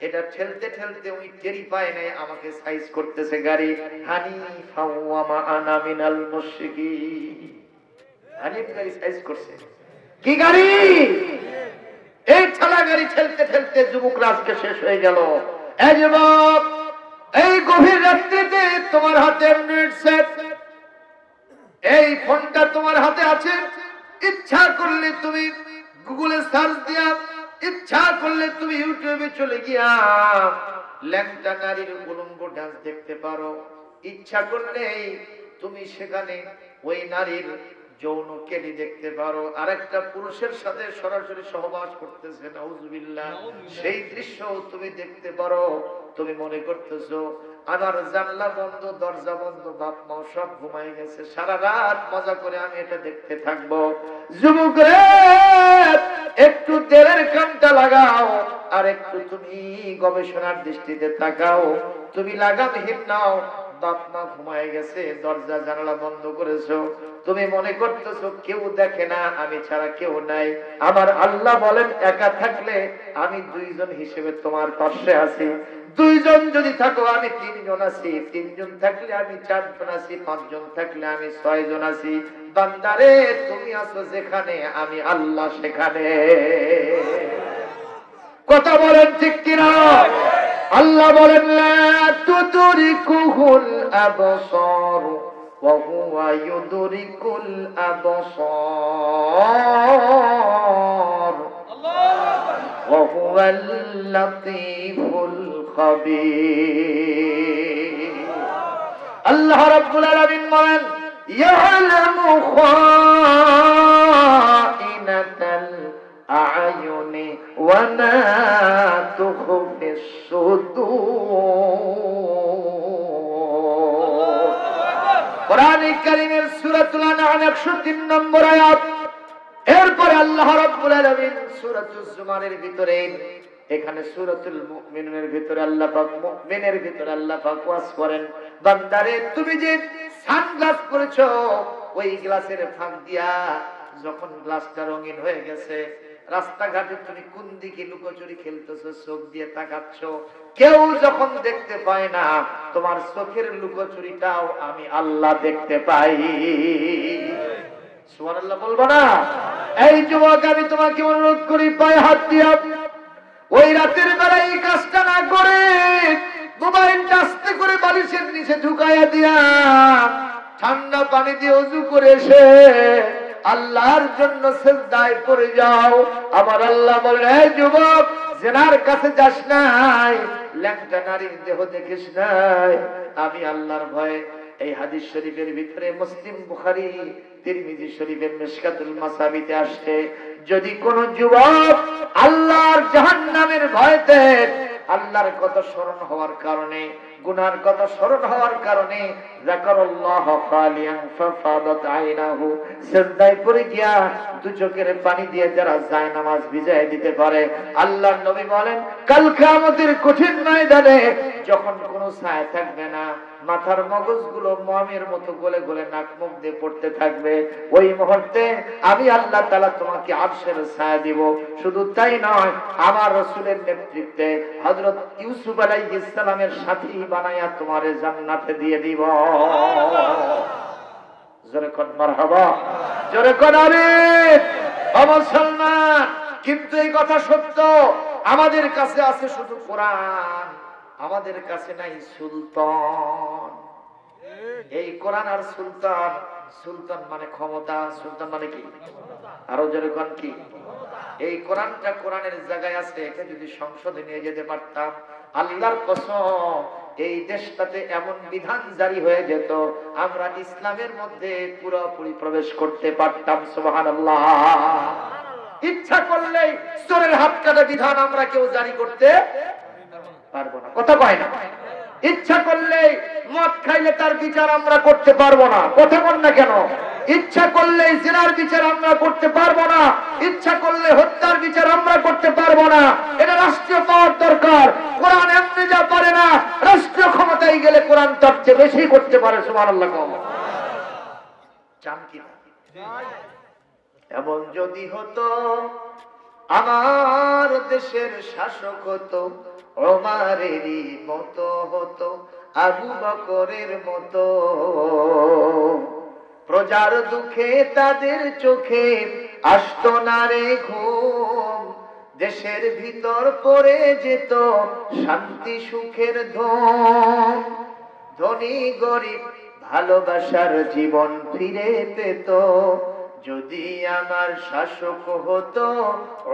এটা ঠেলতে ঠেলতে ওই টেরি পায় নাই, আমাকে সাইজ করতেছে গাড়ি। হানিফা ওয়া মা আনা মিনাল মুশরিকিন। হানিফ গাড়ি সাইজ করছে। কি গাড়ি? এই ঠেলা গাড়ি ঠেলতে ঠেলতে যুবকরা আজকে শেষ হয়ে গেল। এই যুবক, এই গভীর রাত্রিতে তোমার হাতে অ্যান্ড্রয়েড সেট, এই ফোনটা তোমার হাতে আছে। ইচ্ছা করলে তুমি গুগলে সার্চ দিয়া, ইচ্ছা করলে তুমি ইউটিউবে চলে গিয়া ল্যাংটা নারীর উলঙ্গ ডান্স দেখতে পারো। ইচ্ছা করলে তুমি সেখানে ওই নারীর যৌন কেলি দেখতে পারো। আরেকটা পুরুষের সাথে সরাসরি সহবাস করতেছে, নাউজুবিল্লাহ, সেই দৃশ্য তুমি দেখতে পারো। তুমি মনে করতেছো আমার জানলা বন্ধ, দরজা বন্ধ, বাপ মা সব ঘুমাই গেছে, সারা রাত মজা করে আমি এটা দেখতে থাকবো। যুবক রে, একটু তেলের কানটা লাগাও, আর একটু তুমি গবেষণার দৃষ্টিতে তাকাও। তুমি লাগামহীন নাও, বাপ মা ঘুমায় গেছে, দরজা জানালা বন্ধ করেছো, তুমি মনে করতেছো কেউ দেখে না, আমি ছাড়া কেউ নাই। আমার আল্লাহ বলেন একা থাকলে আমি দুইজন হিসেবে তোমার পাশে আছি, দুইজন যদি থাকো আমি তিনজন আছি, তিনজন থাকলে আমি চারজন আছি, পাঁচজন থাকলে আমি ছয়জন আছি। বান্দারে তুমি আছো যেখানে, আমি আল্লাহ সেখানে। কথা বলেন ঠিক কিনা? আল্লাহ বলেন লা তুদরিকুহুল আবসার ওয়া হুয়া ইউদরিকুল আবসার ওয়া হুয়াল লাতীফুল খাবীর। আল্লাহ রাব্বুল আলামিন বলেন ইয়ালামু খাইনাতাল আ'য়ুনি ওয়া মা তুখফিস সুদূর। কোরআনে কারীমের সূরাতুল আনআম 103 নম্বর আয়াত। এরপরে আল্লাহ রাব্বুল আলামিন সূরাতুজ জুমারের ভিতরে, এখানে সূরাতুল মুমিনুনের ভিতরে আল্লাহ পাক মুমিনের ভিতরে আল্লাহ পাক ওয়াজ করেন, বান্দারে তুমি যে সানগ্লাস পরেছো, ওই গ্লাসের ফাঁক দিয়া যখন গ্লাসটা রঙিন হয়ে গেছে, রাস্তাঘাটে তুমি কোন দিকে লুকোচুরি খেলতেছো, চোখ দিয়ে তাকাচ্ছ, কেউ যখন দেখতে পায় না, তোমার চোখের লুকোচুরিটাও আমি আল্লাহ দেখতে পাই। সুবহানাল্লাহ বলবো না? এই যুবক আমি তোমাকে অনুরোধ করি, পায়ে হাত দিয়া ওই রাতের বেলায় এই কাজটা না করে মোবাইলটা আস্তে করে বালিশের নিচে ঢুকাইয়া দিয়া ঠান্ডা পানি দিয়ে ওযু করে এসে আল্লাহর জন্য সিজদায় পড়ে যাও। আমার আল্লাহ বলেন, এই যুবক জিনার কাছে যাস নাই, ল্যাংটা নারীর দেহ দেখিস নাই, আমি আল্লাহর ভয়ে। এই হাদিস শরীফের ভিতরে মুসলিম, বুখারী, তিরমিজি শরীফের মিশকাতুল মাসাবিতে আসছে, যদি কোন যুবক আল্লাহর জাহান্নামের ভয়তে আল্লাহর কথা স্মরণ হওয়ার কারণে, গুনার কথা স্মরণ হওয়ার কারণে যাকারাল্লাহ খালিয়ান ফাফাদাত আইনাহু, সিজদায় পড়ে গিয়া দু চোখের পানি দিয়ে যারা যায় নামাজ ভিজায় দিতে পারে, আল্লাহর নবী বলেন কাল কিয়ামতের কঠিন ময়দানে যখন কোনো ছায়া থাকবে না, মাথার মগজগুলো মমের মতো গলে গলে নাক মুখ দিয়ে পড়তে থাকবে, ওই মুহূর্তে আমি আল্লাহ তাআলা তোমাকে আরশের ছায়া দিব। শুধু তাই নয়, আমার রাসূলের নেতৃত্বে হযরত ইউসুফ আলাইহিস সালামের সাথী বানায়া তোমারে জান্নাতে দিয়ে দিব। জোরে কোন মারহাবা, জোরে কোন আমিন। ও মুসলমান, কিন্তু এই কথা সত্য, আমাদের কাছে আছে শুধু কোরআন, আমাদের কাছে নাই সুলতান। এই কোরআন আর সুলতান, সুলতান মানে ক্ষমতা, সুলতান মানে কি? আরো যেরকম কি? এই কোরআনটা কোরআনের জায়গায় আছে, এটা যদি সংসদে নিয়ে যেতে পারতাম, আল্লাহর কসম এই দেশটাতে এমন বিধান জারি হয়ে যেত, আমরা ইসলামের মধ্যে পুরোপুরি প্রবেশ করতে পারতাম। সুবহানাল্লাহ। ইচ্ছা করলেই চোরের হাত কাটা বিধান আমরা কেউ জারি করতে পারবো না, কথা কয় না। ইচ্ছা করলে মদ খাইলে তার বিচার আমরা করতে পারবো না, কথা বল না কেন? ইচ্ছা করলে জিনার বিচার আমরা করতে পারবো না, ইচ্ছা করলে হত্যার বিচার আমরা করতে পারবো না। এটা রাষ্ট্রীয় পাওয়ার দরকার। কোরআন এমনি যা পারে না, রাষ্ট্রীয় ক্ষমতায় গেলে কোরআন তার চেয়ে বেশি করতে পারে। সুবহানাল্লাহ। চান কি না? এমন যদি হতো আমার দেশের শাসক হতো ওমরেরই মতো হতো, আবু বকরের মতো, প্রজার দুঃখে তাদের চোখে আসতো না রে ঘুম, দেশের ভিতর পড়ে যেত শান্তি সুখের ধুম, ধনী গরিব ভালোবাসার জীবন ফিরে পেত, যদি আমার শাসক হতো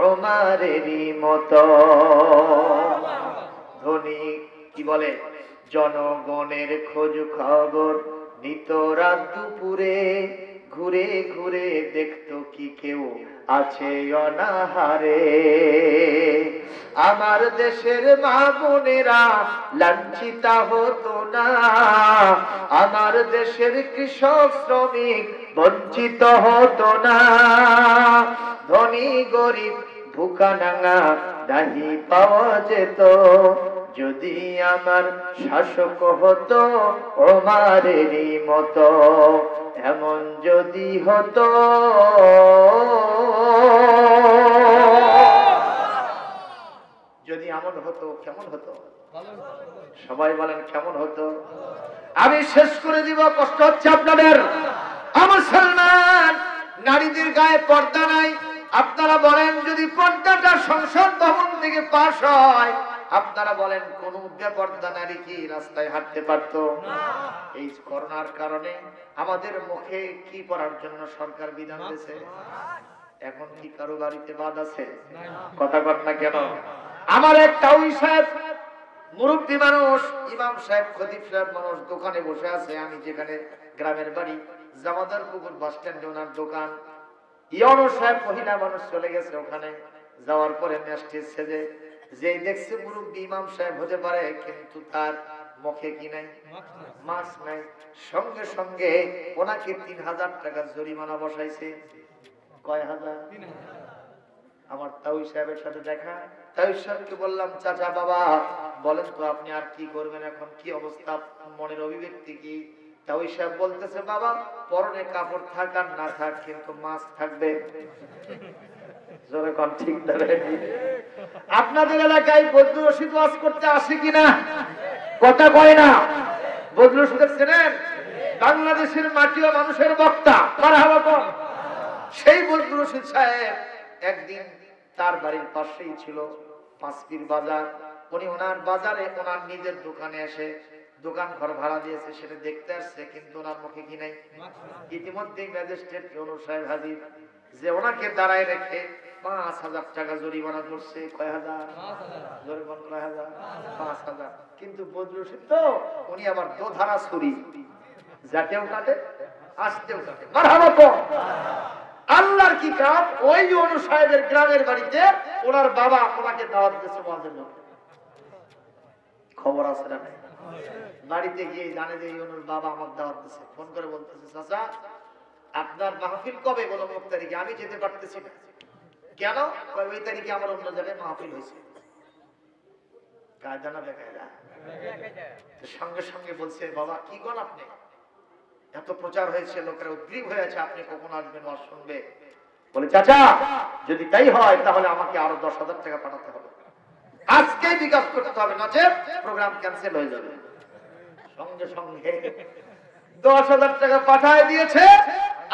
ওমরেরই মতো। ধনী কি বলে, জনগণের খোঁজ খবর নিত রাত দুপুরে, ঘুরে ঘুরে দেখতো কি কেউ আছে অনাহারে, আমার দেশের মা বোনেরা লাঞ্ছিতা হতো না, আমার দেশের কৃষক শ্রমিক বঞ্চিত হতো না, ধনী গরিব ভুকানাঙা দাহি পাওয়া যেত, যদি আমার শাসক হতো ওমারেরই মতো, এমন যদি হতো। যদি এমন হতো কেমন হতো? সবাই বলেন কেমন হতো? আমি শেষ করে দিব, কষ্ট হচ্ছে আপনাদের। আমার মুসলমান নারীদের গায়ে পর্দা নাই। আপনারা বলেন যদি পর্দাটা সংসদ ভবন থেকে পাশ হয়, আপনারা বলেন কোন বেপর্দা নারী কি রাস্তায় হাঁটতে পারতো? এই করোনার কারণে আমাদের মুখে কি পরার জন্য সরকার বিধান দিয়েছে। এখন কি কারো বাড়িতে বাদ আছে? কথা বল না কেন? আমার এক টাউই সাহেব মুরব্বী মানুষ, ইমাম সাহেব, খতিব সাহেব মানুষ দোকানে বসে আছে। আমি যেখানে গ্রামের বাড়ি জামাদার পুকুর বাস স্ট্যান্ডে ওনার দোকান। ইয়নো সাহেব মহিলা মানুষ চলে গেছে ওখানে। যাওয়ার পরে মেশটি সেজে যেই দেখছে মুরব্বী ইমাম সাহেব হতে পারে, কিন্তু তার মুখে কি নাই? মাস্ক নাই। সঙ্গে সঙ্গে ওনাকে 3000 টাকা জরিমানা বসাইছে। কয় হাজার? আমার তাউই সাহেবের সাথে দেখা। তাউই সাহেবকে বললাম, চাচা বাবা বলেন তো আপনি আর কি করবেন, এখন কি অবস্থা, মনের অভিব্যক্তি কি? তাউই সাহেব বলতেছে, বাবা পরনে কাপড় থাক আর না থাক, কিন্তু মাস্ক থাকবে। জোরে কোন ঠিক না? আপনাদের এলাকায় বদরুল রশিদ ওয়াজ করতে আসে কিনা? কথা কয় না। বদরুল রশিদ চেনেন? বাংলাদেশের মাটি ও মানুষের বক্তা। মারহাবা কর। সেই বদরুল রশিদ সাহেব একদিন তার বাড়ির পাশেই ছিল পাঁচপীর বাজার। উনি ওনার বাজারে ওনার নিজের দোকানে এসে দোকান ঘর ভাড়া দিয়েছে, সেটা দেখতে আসছে, কিন্তু ওনার মুখে কি নাই? ইতিমধ্যেই ম্যাজিস্ট্রেট ইউনূস সাহেব হাজির, যে ওনাকে দাঁড়ায় রেখে 5000 টাকা জরিমানা করছে। কয় হাজার? জরিমানা কয় হাজার? 5000। কিন্তু বদরুল রশিদ তো উনি আবার দোধারা ছুরি, যাতেও কাটে আসতেও কাটে। মারহাবা কর। আল্লাহর কি কাজ, ওই ইউনূস সাহেবের গ্রামের বাড়িতে ওনার বাবা ওনাকে দাওয়াত দিয়েছে ওয়াজের জন্য। খবর আছে না? বাড়িতে গিয়ে জানে যে ইউনূস বাবা আমার দাওয়াত দিয়েছে। ফোন করে বলতেছে, চাচা আপনার মাহফিল কবে? বলো অমুক তারিখে। আমি যেতে পারতেছি না। কেন? ওই তারিখে আমার অন্য জায়গায় মাহফিল হয়েছে। কায়দা না বেকায়দা? সঙ্গে সঙ্গে বলছে, বাবা কি করেন আপনি? এত প্রচার হয়েছে, লোকেরা উদ্গ্রীব হয়েছে, আপনি কখন আসবেন, ওয়াজ শুনবে? বলে, চাচা যদি তাই হয় তাহলে আমাকে আরো 10,000 টাকা পাঠাতে হবে, আজকেই বিকাশ করতে হবে, নচেত প্রোগ্রাম ক্যান্সেল হয়ে যাবে। সঙ্গে সঙ্গে 10,000 টাকা পাঠায় দিয়েছে।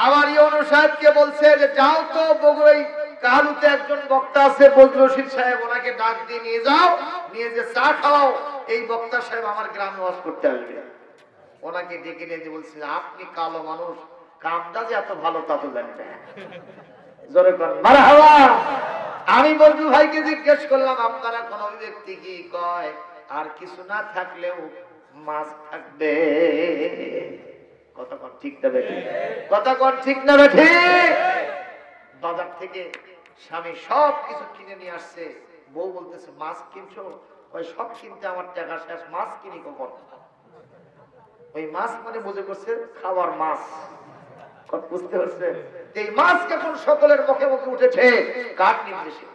আবার ইউনূস সাহেবকে বলছে যে যাও তো বগুড়াই কালুতে একজন বক্তা আছে বদরুল রশিদ সাহেব, ওনাকে ডাক দিয়ে নিয়ে যাও, নিয়ে যে চা খাওয়াও, এই বক্তা সাহেব আমার গ্রামে ওয়াজ করতে আসবে। ওনাকে ডেকে নিয়ে যে বলছে, আপনি কালো মানুষ, কামটা যে এত ভালো তা তো জানি না। জোরে কর মারহাবা। আমি বন্ধু ভাইকে জিজ্ঞেস করলাম, আপনারা কোন অভিব্যক্তি কি? কয় আর কিছু না থাকলেও মাছ থাকবে। কথা কর ঠিক না বেঠি? কথা কর ঠিক না বেঠি? বাজার থেকে স্বামী সব কিছু কিনে নিয়ে আসছে। বউ বলতেছে, মাছ কিনছো? ওই সব কিনতে আমার টাকা শেষ, মাছ কিনি কখন? ওই মাছ মানে বুঝে করছে খাওয়ার মাছ। বুঝতে পারছে? এই মাছ যখন সকলের মুখে মুখে উঠেছে, কার নির্দেশে?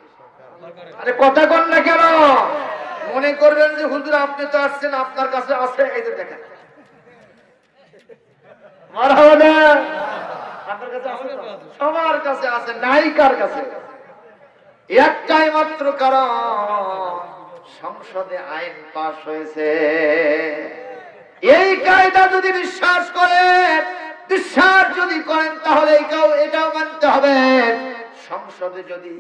আরে কথা কন না কেন? মনে করবেন যে হুজুর আপনি তো আসছেন, আপনার কাছে আছে, এই যে দেখেন মারহাবা, আপনার কাছে আছে, সবার কাছে আছে, নাই কার কাছে? একটাই মাত্র কারণ, সংসদে আইন পাস হয়েছে। এই কায়দা যদি বিশ্বাস করেন, বিশ্বাস যদি করেন, তাহলে এটাও মানতে হবে, সংসদে যদি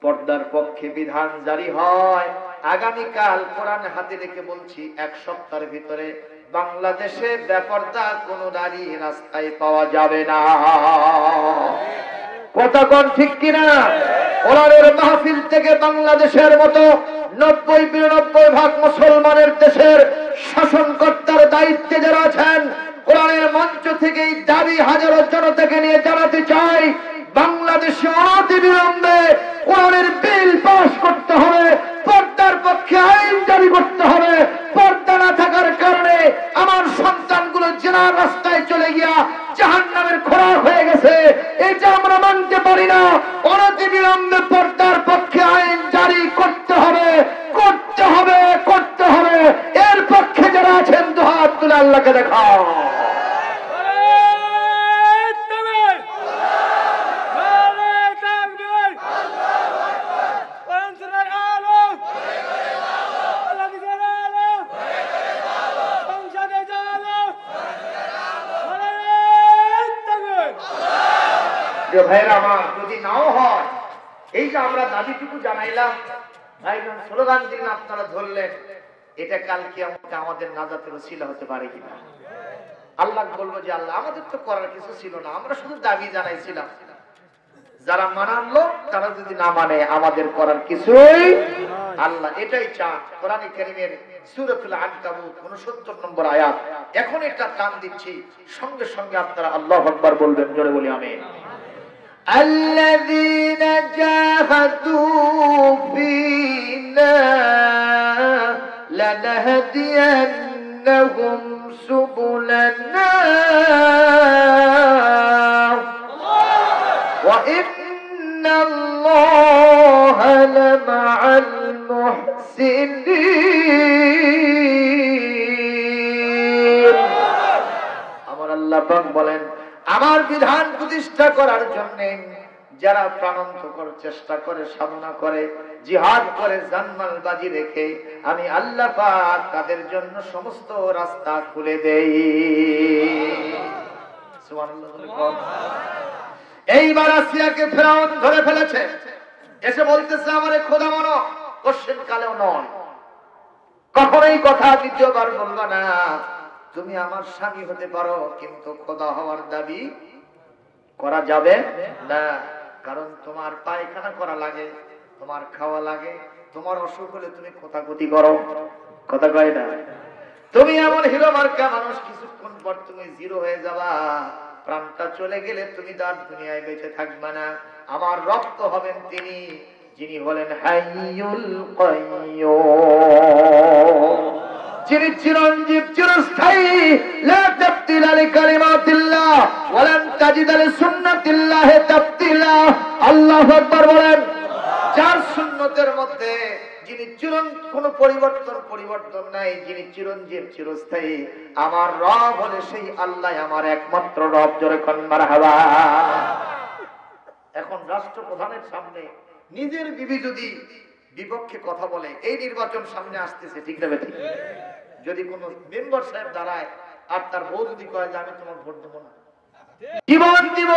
পর্দার পক্ষে বিধান জারি হয়, আগামীকাল কোরআন হাতে রেখে বলছি, 1 সপ্তাহের ভিতরে বাংলাদেশে বেপর্দা কোন নারী রাস্তায় পাওয়া যাবে না। কথা কোন ঠিক কিনা? কোরআনের মাহফিল থেকে বাংলাদেশের মতো 90-92% মুসলমানের দেশের শাসনকর্তার দায়িত্বে যারা আছেন, কোরআনের মঞ্চ থেকে এই দাবি হাজারো জনতাকে নিয়ে জানাতে চাই, বাংলাদেশে অনতিবিলম্বে কোরআনের বিল পাস করতে হবে, পর্দার পক্ষে আইন জারি করতে হবে। পর্দা না থাকার কারণে আমার সন্তানগুলো জেনার রাস্তায় চলে গিয়া জাহান্নামের খোরাক হয়ে গেছে, এটা আমরা মানতে পারি না। অনতিবিলম্বে পর্দার আল্লাহকে দেখাও। ভাইরা আমার, যদি নাও হয়, এই যে আমরা দাবিটুকু জানাইলাম, ভাইজান স্লোগান দিন, আপনারা ধরলেন, এটা কালকে আমাদের নাজাতের ওসিলা হতে পারে কিনা? আল্লাহ বলবো যে আল্লাহ আমাদের তো করার কিছু ছিল না, আমরা শুধু দাবি জানাইছিলাম। যারা মানলো তারা যদি না মানে আমাদের করার কিছুই, আল্লাহ এটাই চান। কোরআনে কারীমের সূরাতুল আনকাবুত 69 নম্বর আয়াত। এখন এটা টান দিচ্ছি, সঙ্গে সঙ্গে আপনারা আল্লাহু আকবার বলবেন, জোরে বলি আমিন। الذين جاهدوا فينا لنهدينهم سبلنا وإن الله لمع المحسنين। আমার আল্লাহ পাক বলেন, আমার বিধান প্রতিষ্ঠা করার জন্য যারা প্রাণান্তকর চেষ্টা করে, সাধনা করে, জিহাদ করে, জানমাল বাজি রেখে, আমি আল্লাহ পাক তাদের জন্য সমস্ত রাস্তা খুলে দেই। সুবহানাল্লাহ। এইবার আসিয়াকে ফেরাউন ধরে ফেলেছে, এসে বলতেছে আমারে খোদা মানো, কোশ্চেন কালেও নয়, কখনোই কথা দ্বিতীয়বার বলবা না। তুমি আমার স্বামী হতে পারো, কিন্তু খোদা হওয়ার দাবি করা যাবে না। কারণ তোমার পায়খানা করা লাগে, তোমার খাওয়া লাগে, তোমার অসুখ হলে তুমি কথাগতি করো, কথা কয় না। তুমি এমন হিরো মার্কা মানুষ, কিছুক্ষণ পর তুমি জিরো হয়ে যাবা, প্রাণটা চলে গেলে তুমি তার দুনিয়ায় বেঁচে থাকবে না। আমার রক্ত হবেন তিনি, যিনি হলেন হাইয়ুল কাইয়্যুম, যিনি চিরঞ্জীব, চিরস্থায়ী, লা তাবদীলা লিকালিমাতিল্লাহ ওয়া লান তাজিদা লিসুন্নাতিল্লাহি তাবদীলা। আল্লাহু আকবার বলেন। যার সুন্নতের মধ্যে যিনি কোনো পরিবর্তন নাই, যিনি চিরঞ্জীব, চিরস্থায়ী, আমার রব হলে সেই আল্লাহ আমার একমাত্র রব। জোরে কোন মারহাবা। এখন রাষ্ট্রপ্রধানের সামনে নিজের বিবি যদি বিপক্ষে কথা বলে, এই নির্বাচন সামনে আসতেছে, ঠিক না বেঠিক? যদি কোন মেম্বার সাহেব দাঁড়ায় আর তার বউ যদি কয় যে আমি তোমার ভোট দেবো না, জীবন দিব,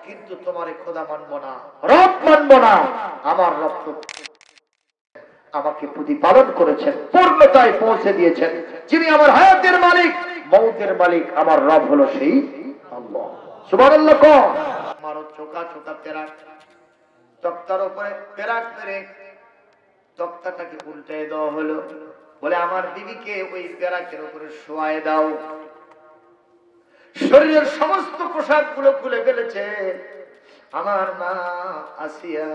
কিন্তু তোমার খোদা মানবো না, রব মানবো না, আমার রব আমাকে প্রতিপালন করেছেন, পূর্ণতায় পৌঁছে দিয়েছেন, যিনি আমার হায়াতের মালিক, মৌতের মালিক, আমার রব হলো সেই আল্লাহ। সুবহানাল্লাহ। আমার চোকা চোকা পেরাক, তক্তার উপরে পেরাক মেরে তক্তাটাকে উল্টায় দেওয়া হলো, বলে আমার বিবিকে ওই পেরাকের উপরে শোয়ায় দাও। শরীরের সমস্ত পোশাক গুলো খুলে ফেলেছে। আমার মা আসিয়া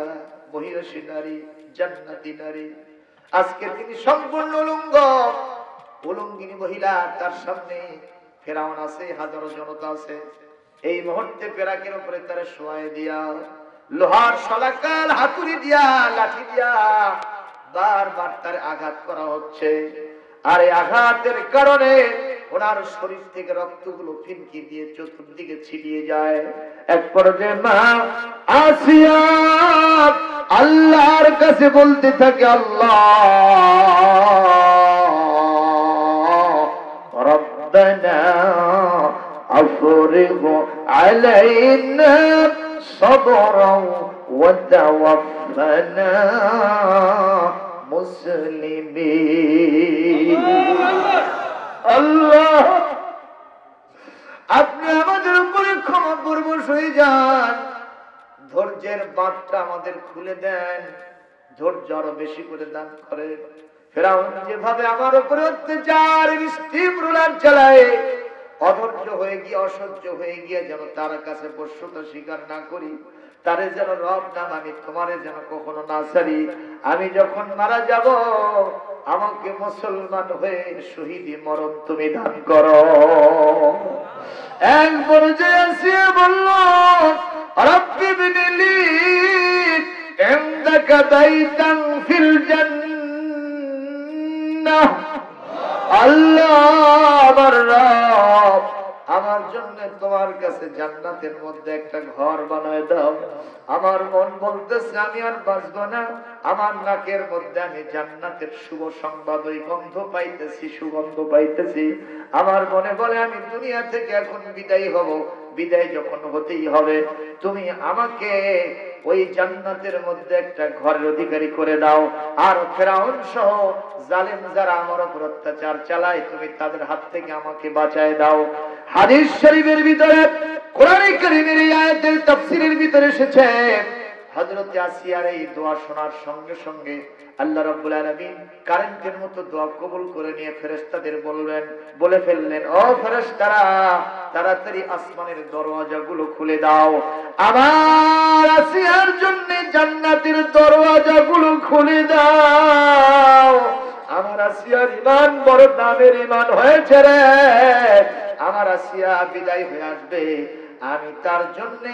মহিষী নারী, জান্নাতি নারী, আজকে তিনি সম্পূর্ণ উলঙ্গিনী মহিলা। তার সামনে ফেরাউন আছে, হাজারো জনতা আছে। এই মুহূর্তে পেরাকের উপরে তারা শোয়ায় দিয়া, লোহার শলাকাল হাতুড়ি দিয়া, লাঠি দিয়া বারবার তার আঘাত করা হচ্ছে। আর এই আঘাতের কারণে ওনার শরীর থেকে রক্তগুলো ফিনকি দিয়ে চতুর্দিকে ছিটিয়ে যায়। এক পর্যায়ে মা আসিয়া আল্লাহর কাছে বলতে থাকে, আল্লাহ রব্বানা আফরিগ আলাইনা সাবরান ওয়া তাওয়াফানা মুসলিমিন। আল্লাহ, আপনি আমাদের উপরে ক্ষমা পরবশ হয়ে যান, ধৈর্যের বাঁধটা আমাদের খুলে দেন, ধৈর্য আরো বেশি করে দান করেন। ফেরাউন যেভাবে আমার উপরে অত্যাচার স্টিম রোলার চালায়, অধৈর্য হয়ে গিয়ে, অসহ্য হয়ে গিয়ে যেন তার কাছে বশ্যতা স্বীকার না করি, তারে যেন রব না মানি, তোমারে যেন কখনো না ছাড়ি। আমি যখন মারা যাব, আমাকে মুসলমান হয়ে শহীদি মরণ তুমি দান করো। এক পর্যায়ে আসিয়া বলল, রব্বি বিনিলি ইনদাকা বাইতান ফিল জান্নাহ। আল্লাহ, আমার রব, আমার জন্য তোমার কাছে জান্নাতের মধ্যে একটা ঘর বানায় দাও। আমার মন বলতেছে আমি আর বাঁচবো না, আমার নাকের মধ্যে আমি জান্নাতের শুভ সংবাদ ওই গন্ধ পাইতেছি, সুগন্ধ পাইতেছি। আমার মনে বলে আমি দুনিয়া থেকে এখন বিদায় হব। বিদায় যখন হতেই হবে, তুমি আমাকে ওই জান্নাতের মধ্যে একটা ঘরের অধিকারী করে দাও। আর ফেরাউন সহ জালেম যারা আমার উপর অত্যাচার চালায়, তুমি তাদের হাত থেকে আমাকে বাঁচায় দাও। হাদিস শরীফের ভিতরে, কোরআন কারীমের এই আয়াতের তাফসীরের ভিতরে এসেছে, হযরত আসিয়ার এই দোয়া শোনার সঙ্গে সঙ্গে আল্লাহ রাব্বুল আলামিন কারেন্টের মতো দোয়া কবুল করে নিয়ে ফেরেশতাদের বলে ফেললেন, ও ফেরেশতারা, তাড়াতাড়ি আসমানের দরওয়াজাগুলো খুলে দাও, আমার আসিয়ার জন্য জান্নাতের দরওয়াজাগুলো খুলে দাও। আমার আসিয়ার ঈমান বড় দামের ঈমান হয়েছে রে, আমার আসিয়া বিদায় হয়ে আসবে, আমি তার জন্য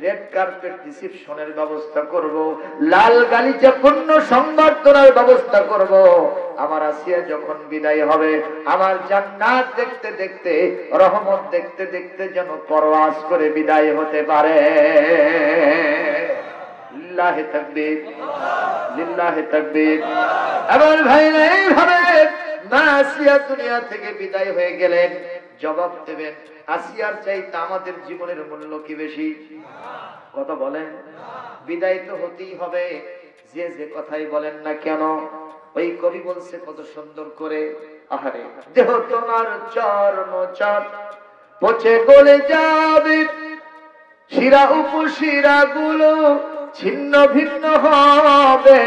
রেড কার্পেট রিসেপশনের ব্যবস্থা করব, লাল গালিচা পূর্ণ সংবর্ধনার ব্যবস্থা করব। আমার আসিয়া যখন বিদায় হবে, আমার জান্নাত দেখতে দেখতে, রহমত দেখতে দেখতে যেন পরওয়াজ করে বিদায় হতে পারে। লিল্লাহি তাকবীর, লিল্লাহি তাকবীর। আমার ভাইরা, এইভাবে মা আসিয়া দুনিয়া থেকে বিদায় হয়ে গেলেন। জবাব দেবেন, আসিয়ার চাইতে আমাদের জীবনের মূল্য কি বেশি? কথা বলেন। বিদায় তো হতেই হবে, যে যে কথাই বলেন না কেন। ওই কবি বলছে কত সুন্দর করে, আহারে দেহ তোমার চর্ম চট পচে গলে যাবে, শিরা উপশিরা গুলো ছিন্ন ভিন্ন হবে,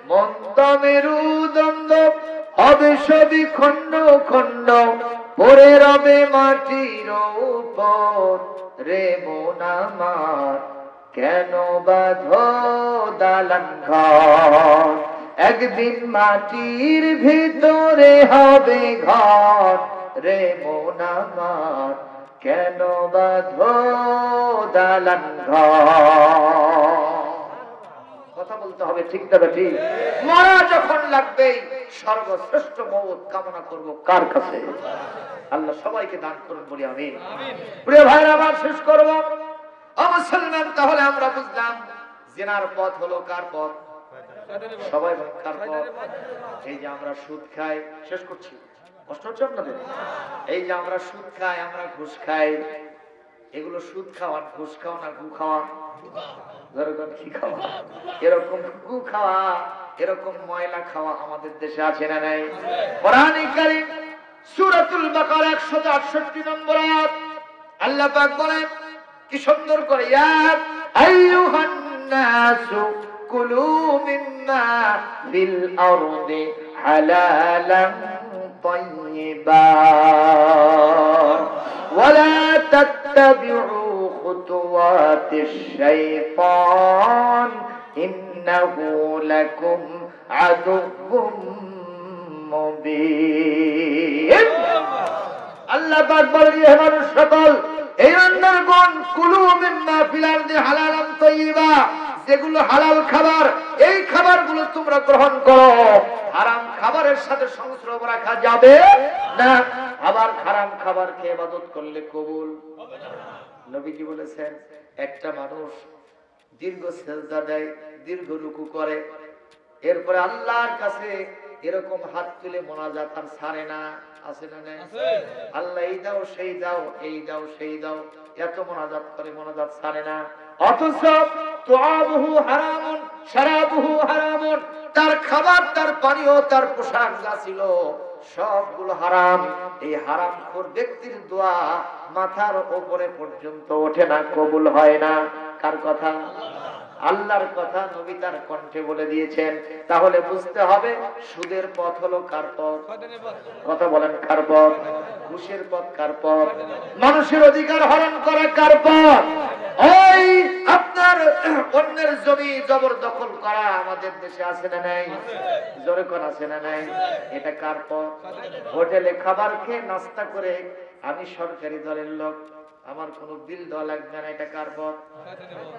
মন্দ মেরুদণ্ড হবে সবই খণ্ড খণ্ড, পড়ে রবে মাটির উপর, রে মন আমার কেন বাঁধো দালান ঘর, একদিন মাটির ভিতরে হবে ঘর, রে মন আমার কেন বাঁধো দালান ঘর। কথা বলতে হবে, ঠিক না ঠিক? মরা যখন লাগবে, সর্বশ্রেষ্ঠ মওত কামনা করব কার কাছে? আল্লাহ সবাইকে দান করুন বলি আমিন। প্রিয় ভাইরা, আবার শেষ করব। ও মুসলমান, তাহলে আমরা বুঝলাম জিনার পথ হলো কার পথ? সবাই কার পথ? এই যে আমরা সুদ খাই, শেষ করছি, কষ্ট হচ্ছে আপনাদের? এই যে আমরা সুদ খাই, আমরা ঘুষ খাই, এগুলো সুদ খাওয়া, ঘুষ খাওয়া না গু খাওয়া? কি খাওয়া? এরকম গু খাওয়া, এরকম ময়লা খাওয়া আমাদের দেশে আছে না নাই? কোরআনে কারীম সূরাতুল বাকারা 168 নম্বর আয়াত, আল্লাহ পাক বলেন কি সুন্দর করে, ইয়া আইয়ুহান নাসু কুলু মিম্মা ফিল আরদি হালালান তাইয়্যিবা ওয়ালা তাত্তাবিউ খুতুওয়াতিশ শাইতান ইন্নাহু লাকুম আদুউম মুবিন। আল্লাহ পাক বলেন, হে মানুষ সকল, এই রান্নার গুণ, কুলু মিম্মা ফিল আরদি হালালান তাইয়্যিবা, যেগুলো হালাল খাবার, এই খাবারগুলো তোমরা গ্রহণ করো। হারাম খাবারের সাথে সংস্রব রাখা যাবে না। আবার হারাম খাবার খেয়ে ইবাদত করলে কবুল হবে না। নবীজি বলেছেন, একটা মানুষ দীর্ঘ সেজদা দেয়, দীর্ঘ রুকু করে, এরপরে আল্লাহর কাছে এরকম হাত তুলে মোনাজাত আর ছাড়ে না, আছে না নাই? আল্লাহ এই দাও সেই দাও, এই দাও সেই দাও, এত মোনাজাত করে, মোনাজাত ছাড়ে না। অথচ তুআবুহু হারামুন শারাবুহু হারামুন, তার খাবার, তার পানীয়, তার পোশাক যা ছিল সবগুলো হারাম। এই হারামখোর ব্যক্তির দোয়া মাথার উপরে পর্যন্ত ওঠে না, কবুল হয় না। কার কথা? আল্লাহর কথা, নবী তার কণ্ঠে বলে দিয়েছেন। তাহলে বুঝতে হবে সুদের পথ হলো কার পথ? কথা বলেন, কার পথ? ঘুষের পথ কার পথ? মানুষের অধিকার হরণ করা কার পথ? ওই আপনার অন্যের জমি জবরদখল করা আমাদের দেশে আছে না নাই? জোরে কোন আছে না নাই? এটা কার পথ? হোটেলে খাবার খেয়ে নাস্তা করে আমি সরকারি দলের লোক, আমার কোনো বিল দেওয়া লাগবে না, এটা কার পথ?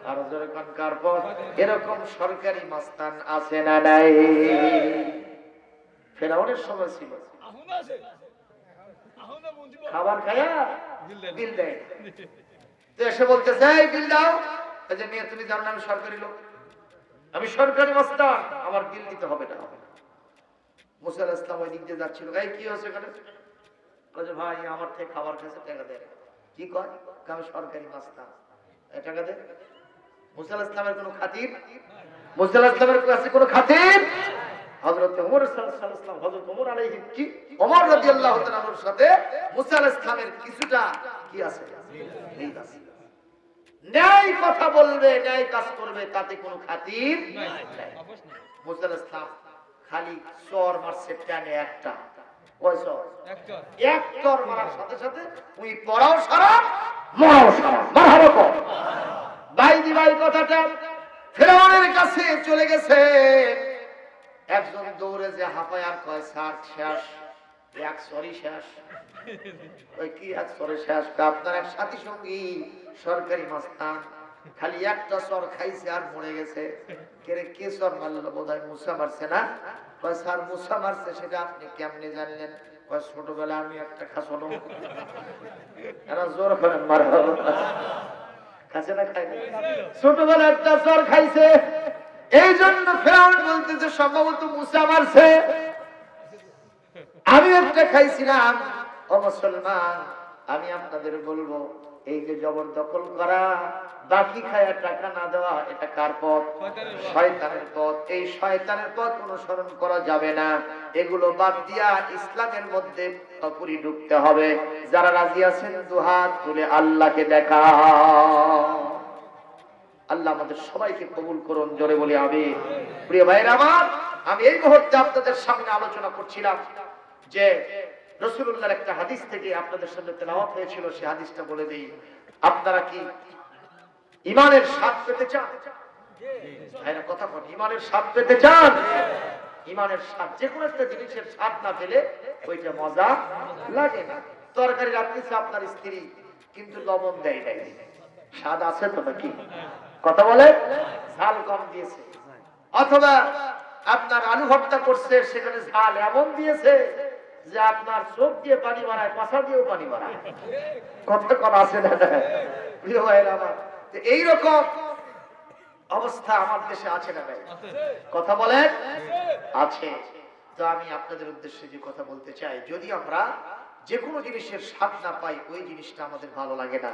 আর জোরে কোন কার পথ? এরকম সরকারি মাস্তান আছে না নাই? ফেরাউনের সময় ছিল, খাবার খায়া বিল দেয়। তো এসে বলতেছে এই বিল দাও। যে মেয়ে তুমি জানো না আমি সরকারি লোক, আমি সরকারি মাস্টার, আমার বিল দিতে হবে না। মুসা আলাইহিস সালাম ওই দিক দিয়ে যাচ্ছিল, এই কি হচ্ছে এখানে? বলে ভাই আমার থেকে খাবার খেয়েছে, টাকা দে। কি কয়? আমি সরকারি মাস্টার, টাকা দে। মুসা আলাইহিস সালামের কোনো খাতির, মুসা আলাইহিস সালামের কাছে কোনো খাতির। হযরত ওমর সাল্লাল্লাহু আলাইহি ওয়াসাল্লাম, হযরত ওমর আলাইহিস কি ওমর রাদিয়াল্লাহু তাআলার সাথে মুসা আলাইহিস সালামের কিছুটা কি আছে, মিল আছে। ন্যায় কথা বলবে, ন্যায় কাজ করবে, তাতে কোনো খাতির নাই। মুসা আলাইহিস সালাম খালি চর মারছে টানে একটা, কয় চর? এক চর মারার সাথে সাথে ওই পড়াও সারা মরাও সারা। মারহাবা। বাইদি ভাই কথাটা ফেরাউনের কাছে চলে গেছে। একজন দৌড়ে যে হাঁপায় আর কয় স্যার শেষ, এক সরি শেষ। ওই কি এক সরে শেষ? আপনার এক সাথী সঙ্গী সরকারি মাস্টার খালি একটা চর খাইছে আর মরে গেছে। কে চর মারলো? বোধহয় মুসা মারছে না? কয় স্যার মুসা মারছে, সেটা আপনি কেমনে জানলেন? কয় ছোটবেলা আমি একটা খাসনো। এরা জোর করেন মারহাবা। খাইছে না খাই না? ছোটবেলা একটা চর খাইছে, এই জন্য ফেরাউন বলতেছে সম্ভবত মুসা মারছে। আমি একটা খাইছিলাম। ও মুসলমান, আমি আপনাদের বলবো, এই যে জবরদখল করা, বাকি খায়া টাকা না দেওয়া, এটা কার পথ? শয়তানের পথ। এই শয়তানের পথ অনুসরণ করা যাবে না। এগুলো বাদ দিয়া ইসলামের মধ্যে পুরি ঢুকতে হবে। যারা রাজি আছেন দুহাত তুলে আল্লাহকে দেখা। আল্লাহ আমাদের সবাইকে কবুল করুন, জোরে বলি আমিন। প্রিয় ভাইরা আমার, আমি এই মুহূর্তে আপনাদের সামনে আলোচনা করছিলাম যে রাসূলুল্লাহর একটা হাদিস থেকে আপনাদের সামনে তেলাওয়াত হয়েছিল, সেই হাদিসটা বলে দেই। আপনারা কি ঈমানের স্বাদ পেতে চান? ভাইরা কথা বলেন, ঈমানের স্বাদ পেতে চান? ঈমানের স্বাদ, যে কোনো একটা জিনিসের স্বাদ না পেলে ওইটা মজা লাগে না। তরকারি রাখতেছে আপনার স্ত্রী, কিন্তু লবণ দেয় নাই, স্বাদ আছে তো নাকি? কথা বলে, ঝাল কম দিয়েছে। অথবা আপনার আলু ভর্তা করছে, সেখানে ঝাল এমন দিয়েছে যে আপনার চোখ দিয়ে পানি বাড়ায়, পাশা দিয়েও পানি বাড়ায়। কথা কম আছে না? প্রিয় ভাইরা আমার, এইরকম অবস্থা আমার দেশে আছে না ভাই? কথা বলেন, আছে। তো আমি আপনাদের উদ্দেশ্যে যে কথা বলতে চাই, যদি আমরা যে কোনো জিনিসের স্বাদ না পাই, ওই জিনিসটা আমাদের ভালো লাগে না।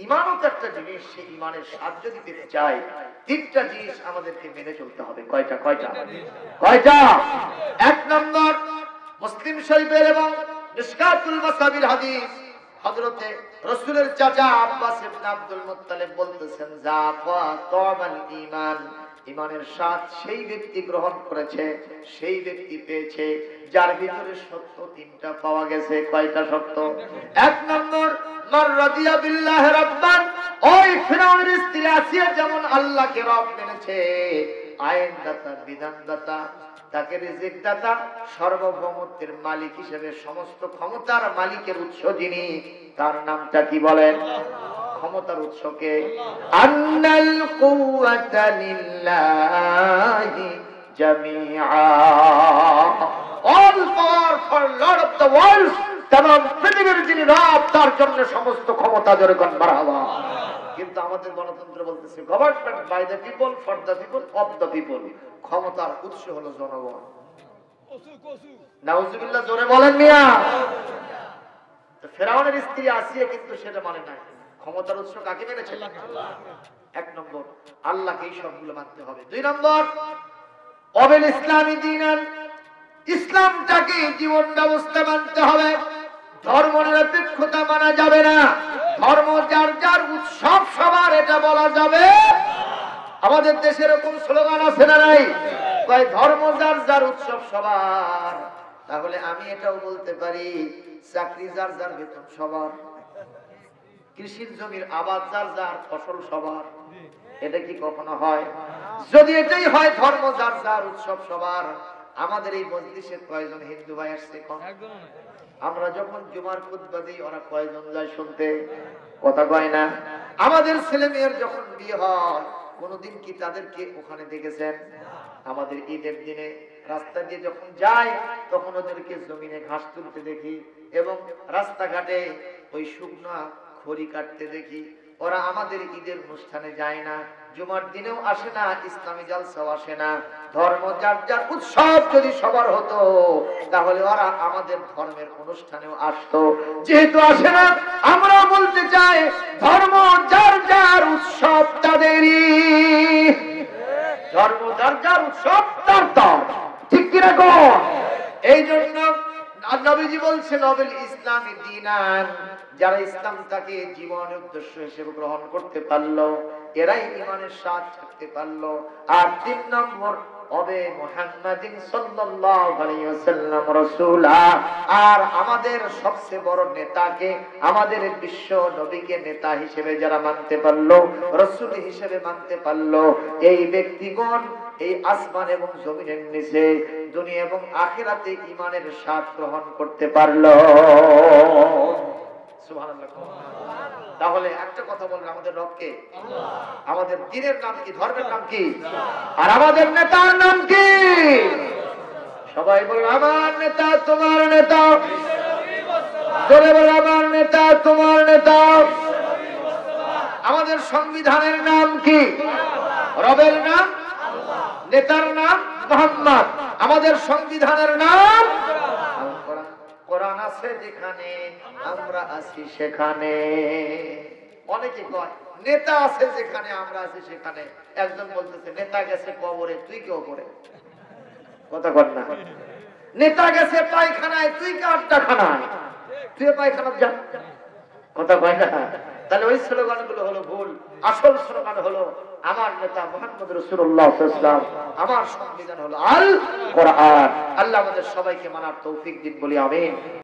ঈমানও তো একটা জিনিস, সেই ঈমানের স্বাদ যদি পেতে চাই, তিনটা জিনিস আমাদেরকে মেনে চলতে হবে। কয়টা? কয়টা? এক নম্বর, মুসলিম শরীফের এবং মিশকাতুল মাসাবির হাদিস, হযরতে রাসূলের চাচা আব্বাস ইবনে আব্দুল মুত্তালিব বলতেছেন, যাফা তামাল ঈমান, ঈমানের স্বাদ সেই ব্যক্তি গ্রহণ করেছে, সেই ব্যক্তি পেয়েছে যার ভিতরে সত্য তিনটা পাওয়া গেছে। কয়টা সত্য? এক নম্বর, মান রাদিয়া বিল্লাহি রাব্বান, ওই ফিরআউনের স্ত্রী আসিয়া যেমন আল্লাহকে রব মেনেছে, আইনদাতা, বিধানদাতা, তাকে রিজিক দাতা, সার্বভৌমত্বের মালিক হিসেবে সমস্ত ক্ষমতার মালিকের উৎস যিনি, তার নামটা কি বলেন? ক্ষমতার উৎসকে আন্নাল কুওয়াতা লিল্লাহি জামিআ, all power for lord of the world, तमाम পৃথিবীর যিনি রব, তার জন্য সমস্ত ক্ষমতা। জোরে কোন মারহাবা। কিন্তু আমাদের গণতন্ত্র বলতেছে government by the people, for the people, of the people. ক্ষমতার উৎস হলো জনগণ। নাউজুবিল্লাহ, জোরে বলেন মিয়া। ফেরাউনের স্ত্রী আসিয়া কিন্তু সেটা মানে না। ক্ষমতার উৎস কাকে মেনেছে? এক নম্বর, আল্লাহকে এই সবগুলো মানতে হবে। দুই নম্বর, অবেল ইসলামী দিনান, ইসলামটাকে জীবন ব্যবস্থা মানতে হবে। ধর্ম নিরপেক্ষতা মানা যাবে না। ধর্ম যার যার উৎসব সবার, এটা বলা যাবে। আমাদের দেশে এরকম স্লোগান আছে না নাই? কয় ধর্ম যার যার উৎসব সবার। তাহলে আমি এটাও বলতে পারি, চাকরি যার যার, বেতন সবার, কৃষির জমির আবাদ যার যার, ফসল সবার। এটা কি কখনো হয়? যদি এটাই হয়, ধর্ম যার যার, উৎসব সবার, আমাদের এই মজলিসে কয়জন হিন্দু ভাই আসছে? আমরা যখন জুমার খুতবা দিই, ওরা কয়জন যায় শুনতে? কথা কয় না। আমাদের ছেলে মেয়ের যখন বিয়ে হয়, কোনদিন কি তাদেরকে ওখানে দেখেছেন? আমাদের ঈদের দিনে রাস্তা দিয়ে যখন যায়, তখন ওদেরকে জমিনে ঘাস তুলতে দেখি। এবং রাস্তাঘাটে ওই শুকনা খড়ি কাটতে দেখি। ওরা আমাদের ঈদের অনুষ্ঠানে যায় না, জুমার দিনেও আসে না, ইসলামী জালসাও আসে না। ধর্ম যার যার উৎসব যদি সবার হতো তাহলে ওরা আমাদের ধর্মের অনুষ্ঠানেও আসতো। যেহেতু আসে না, আমরা বলতে চাই ধর্ম যার যার উৎসব তাদেরই, ধর্ম যার যার উৎসব তার তার, ঠিক কিনা গো? এই জন্য নবীজি বলছেন নবীল ইসলামী দীনান, যারা ইসলামটাকে জীবনের উদ্দেশ্য হিসেবে গ্রহণ করতে পারলো এরাই ঈমানের স্বাদ থাকতে পারলো। আর 3 নম্বর হবে মুহাম্মাদিন সাল্লাল্লাহু আলাইহি ওয়াসাল্লাম রাসূলা। আর আমাদের সবচেয়ে বড় নেতাকে, আমাদের বিশ্ব নবীকে নেতা হিসেবে যারা মানতে পারলো, রাসূল হিসেবে মানতে পারলো, এই ব্যক্তিগণ এই আসমান এবং জমিনের নিচে দুনিয়া এবং আখিরাতে ঈমানের স্বাদ গ্রহণ করতে পারলো। সুবহানাল্লাহ। তাহলে একটা কথা বললেন, আমাদের রবকে, আমাদের দ্বীনের নাম কি, ধর্মের নাম কি, আর আমাদের নেতার নাম কি? সবাই বলুন আমার নেতা তোমার নেতা, জোরে বলুন আমার নেতা তোমার নেতা। আমাদের সংবিধানের নাম কি? রবের নাম আল্লাহ, নেতার নাম মুহাম্মদ। আমাদের সংবিধানের নাম কোরআন আছে যেখানে আমরা আছি সেখানে। অনেকে কয় নেতা আছে যেখানে আমরা আছি সেখানে। একজন বলতেছে নেতা গেছে কবরে তুই কেউ করে, কথা কর না। নেতা গেছে পায়খানায় তুই কে আড্ডাখানায়, তুই পায়খানা যা, কথা কয় না। তাহলে ওই স্লোগান গুলো হলো ভুল। আসল স্লোগান হলো আমার নেতা মুহাম্মদ রাসূলুল্লাহ সাল্লাল্লাহু আলাইহি ওয়াসাল্লাম, আমার সংবিধান হলো আল কোরআন। আল্লাহ আমাদের সবাইকে মানার তৌফিক দিন বলি আমিন।